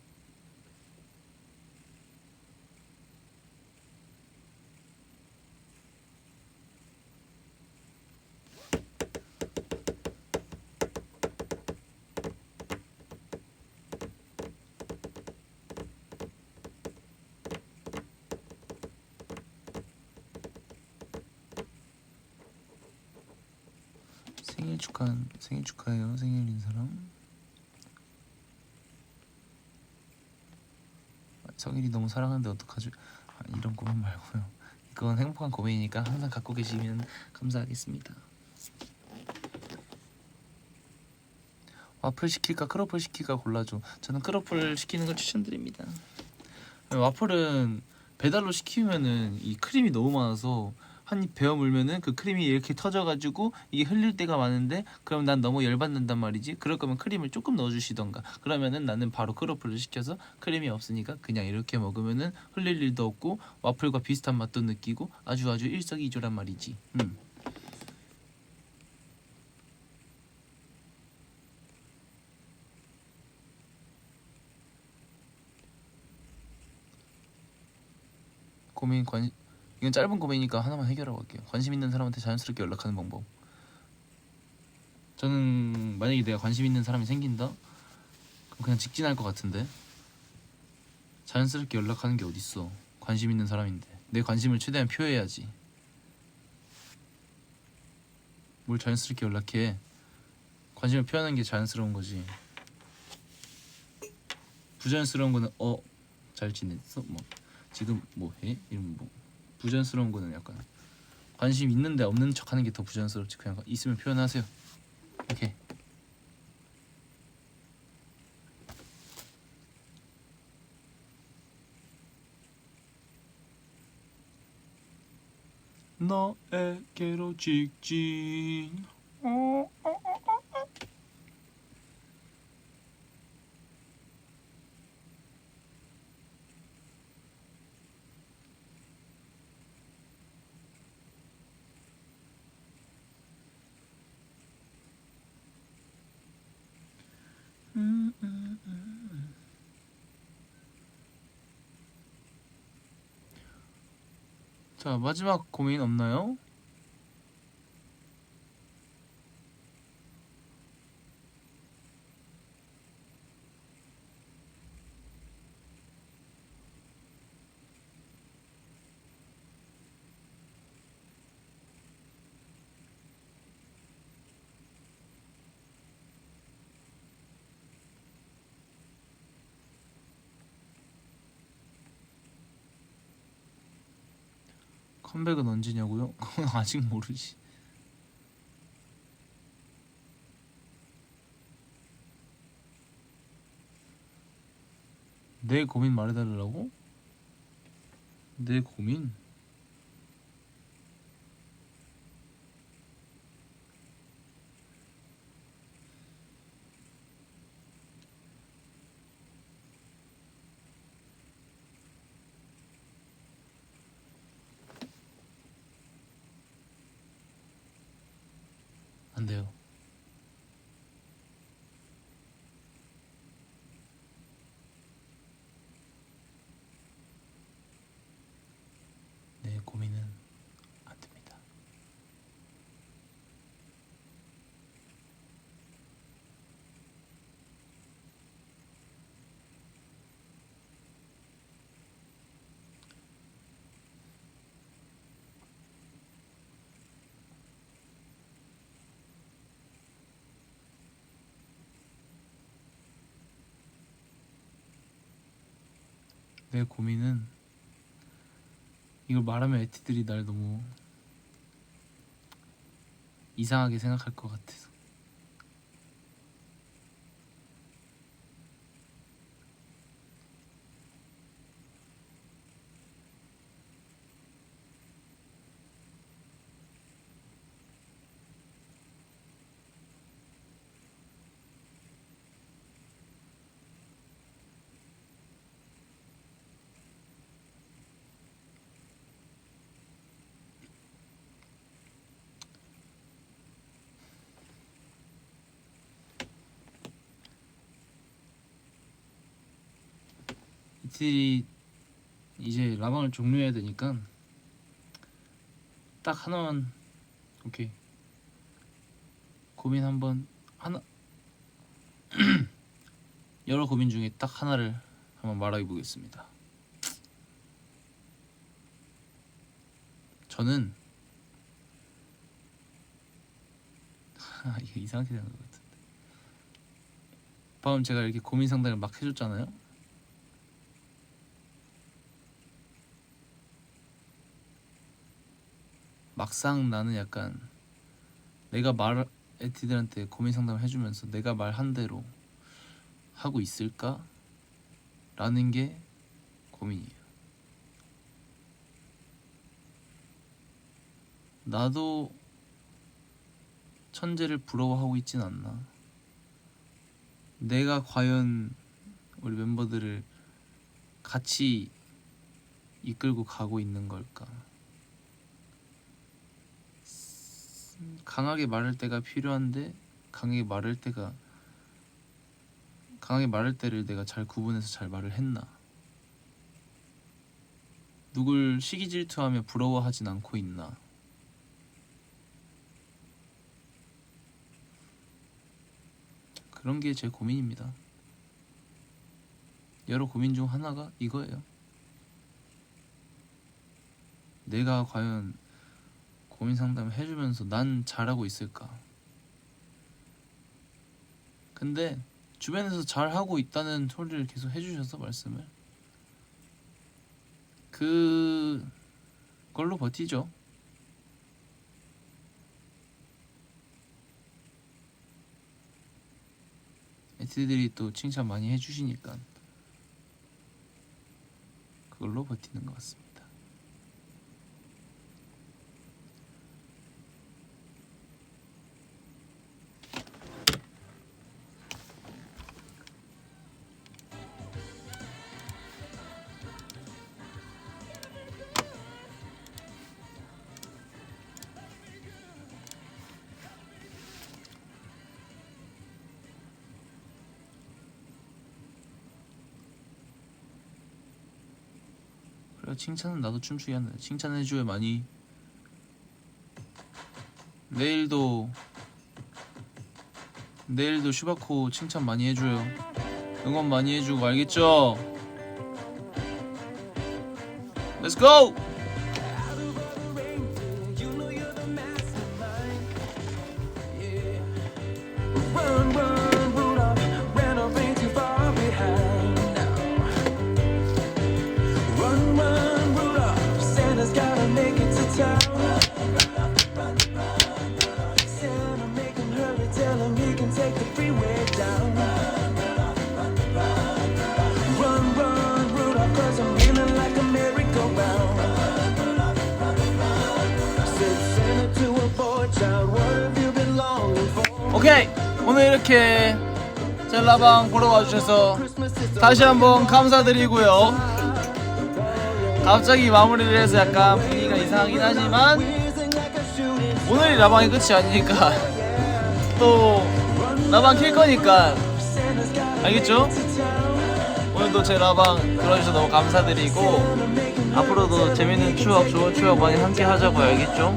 생일 축하해요. 생일인 사람. 성일이 너무 사랑하는데 어떡하죠? 이런 고민 말고요. 이건 행복한 고민이니까 항상 갖고 계시면 감사하겠습니다. 와플 시킬까 크로플 시킬까 골라줘. 저는 크로플 시키는 걸 추천드립니다. 와플은 배달로 시키면은 이 크림이 너무 많아서 한 입 베어 물면은 그 크림이 이렇게 터져가지고 이게 흘릴 때가 많은데, 그럼 난 너무 열받는단 말이지. 그럴 거면 크림을 조금 넣어주시던가. 그러면은 나는 바로 크로플을 시켜서 크림이 없으니까 그냥 이렇게 먹으면은 흘릴 일도 없고 와플과 비슷한 맛도 느끼고 아주 일석이조란 말이지. 이건 짧은 고민이니까 하나만 해결하고 갈게요. 관심 있는 사람한테 자연스럽게 연락하는 방법. 저는 만약에 내가 관심 있는 사람이 생긴다? 그럼 그냥 직진할 것 같은데. 자연스럽게 연락하는 게 어딨어. 관심 있는 사람인데 내 관심을 최대한 표해야지. 뭘 자연스럽게 연락해. 관심을 표하는 게 자연스러운 거지. 부자연스러운 거는 잘 지냈어? 뭐 지금 뭐 해? 이런 뭐 부자연스러운 거는 약간 관심 있는데 없는 척 하는 게 더 부자연스럽지. 그냥 있으면 표현하세요. 오케이. 너에게로 직진. 자, 마지막 고민 없나요? 컴백은 언제냐고요? 그건 아직 모르지. 내 고민 말해달라고? 내 고민? 안 돼요. 내 고민은 안 됩니다. 내 고민은 이걸 말하면 에티들이 날 너무 이상하게 생각할 것 같아서. 이틀이 이제 라방을 종료해야 되니까 딱 하나만. 오케이. 고민 하나 여러 고민 중에 딱 하나를 한번 말해 보겠습니다. 저는 이게 이상하게 되는 것 같은데. 방금 제가 이렇게 고민 상담을 막 해줬잖아요. 막상 나는 약간 내가 에티들한테 고민 상담을 해주면서 내가 말한 대로 하고 있을까? 라는 게 고민이에요. 나도 천재를 부러워하고 있진 않나? 내가 과연 우리 멤버들을 같이 이끌고 가고 있는 걸까? 강하게 말할 때가 필요한데 강하게 말할 때를 내가 잘 구분해서 잘 말을 했나? 누굴 시기 질투하며 부러워하진 않고 있나? 그런 게 제 고민입니다. 여러 고민 중 하나가 이거예요. 내가 과연 고민 상담을 해주면서 난 잘하고 있을까? 근데 주변에서 잘하고 있다는 소리를 계속 해주셔서 말씀을 그걸로 버티죠. 에티들이 또 칭찬 많이 해주시니까 그걸로 버티는 것 같습니다. 칭찬은 나도 춤추게 한다. 칭찬해줘요 많이. 내일도 슈바코 칭찬 많이 해줘요. 응원 많이 해주고 알겠죠? Let's go! Run, run, Rudolph, ran off ain't too far behind now. Run, run, Rudolph, Santa's gotta make it to town. Santa, make him hurry, tell him he can take the freeway down. Run, run, Rudolph, cause I'm feeling like a merry-go-round. Said Santa to a boy child, what have you been longing for? 오케이! 오늘 이렇게 젤라방 보러 와주셔서 다시 한번 감사드리고요. 갑자기 마무리를 해서 약간 분위기가 이상하긴 하지만 오늘이 라방이 끝이 아니니까 또 라방 킬 거니까 알겠죠? 오늘도 제 라방 들어주셔서 너무 감사드리고 앞으로도 재밌는 추억, 좋은 추억 많이 함께 하자고요. 알겠죠?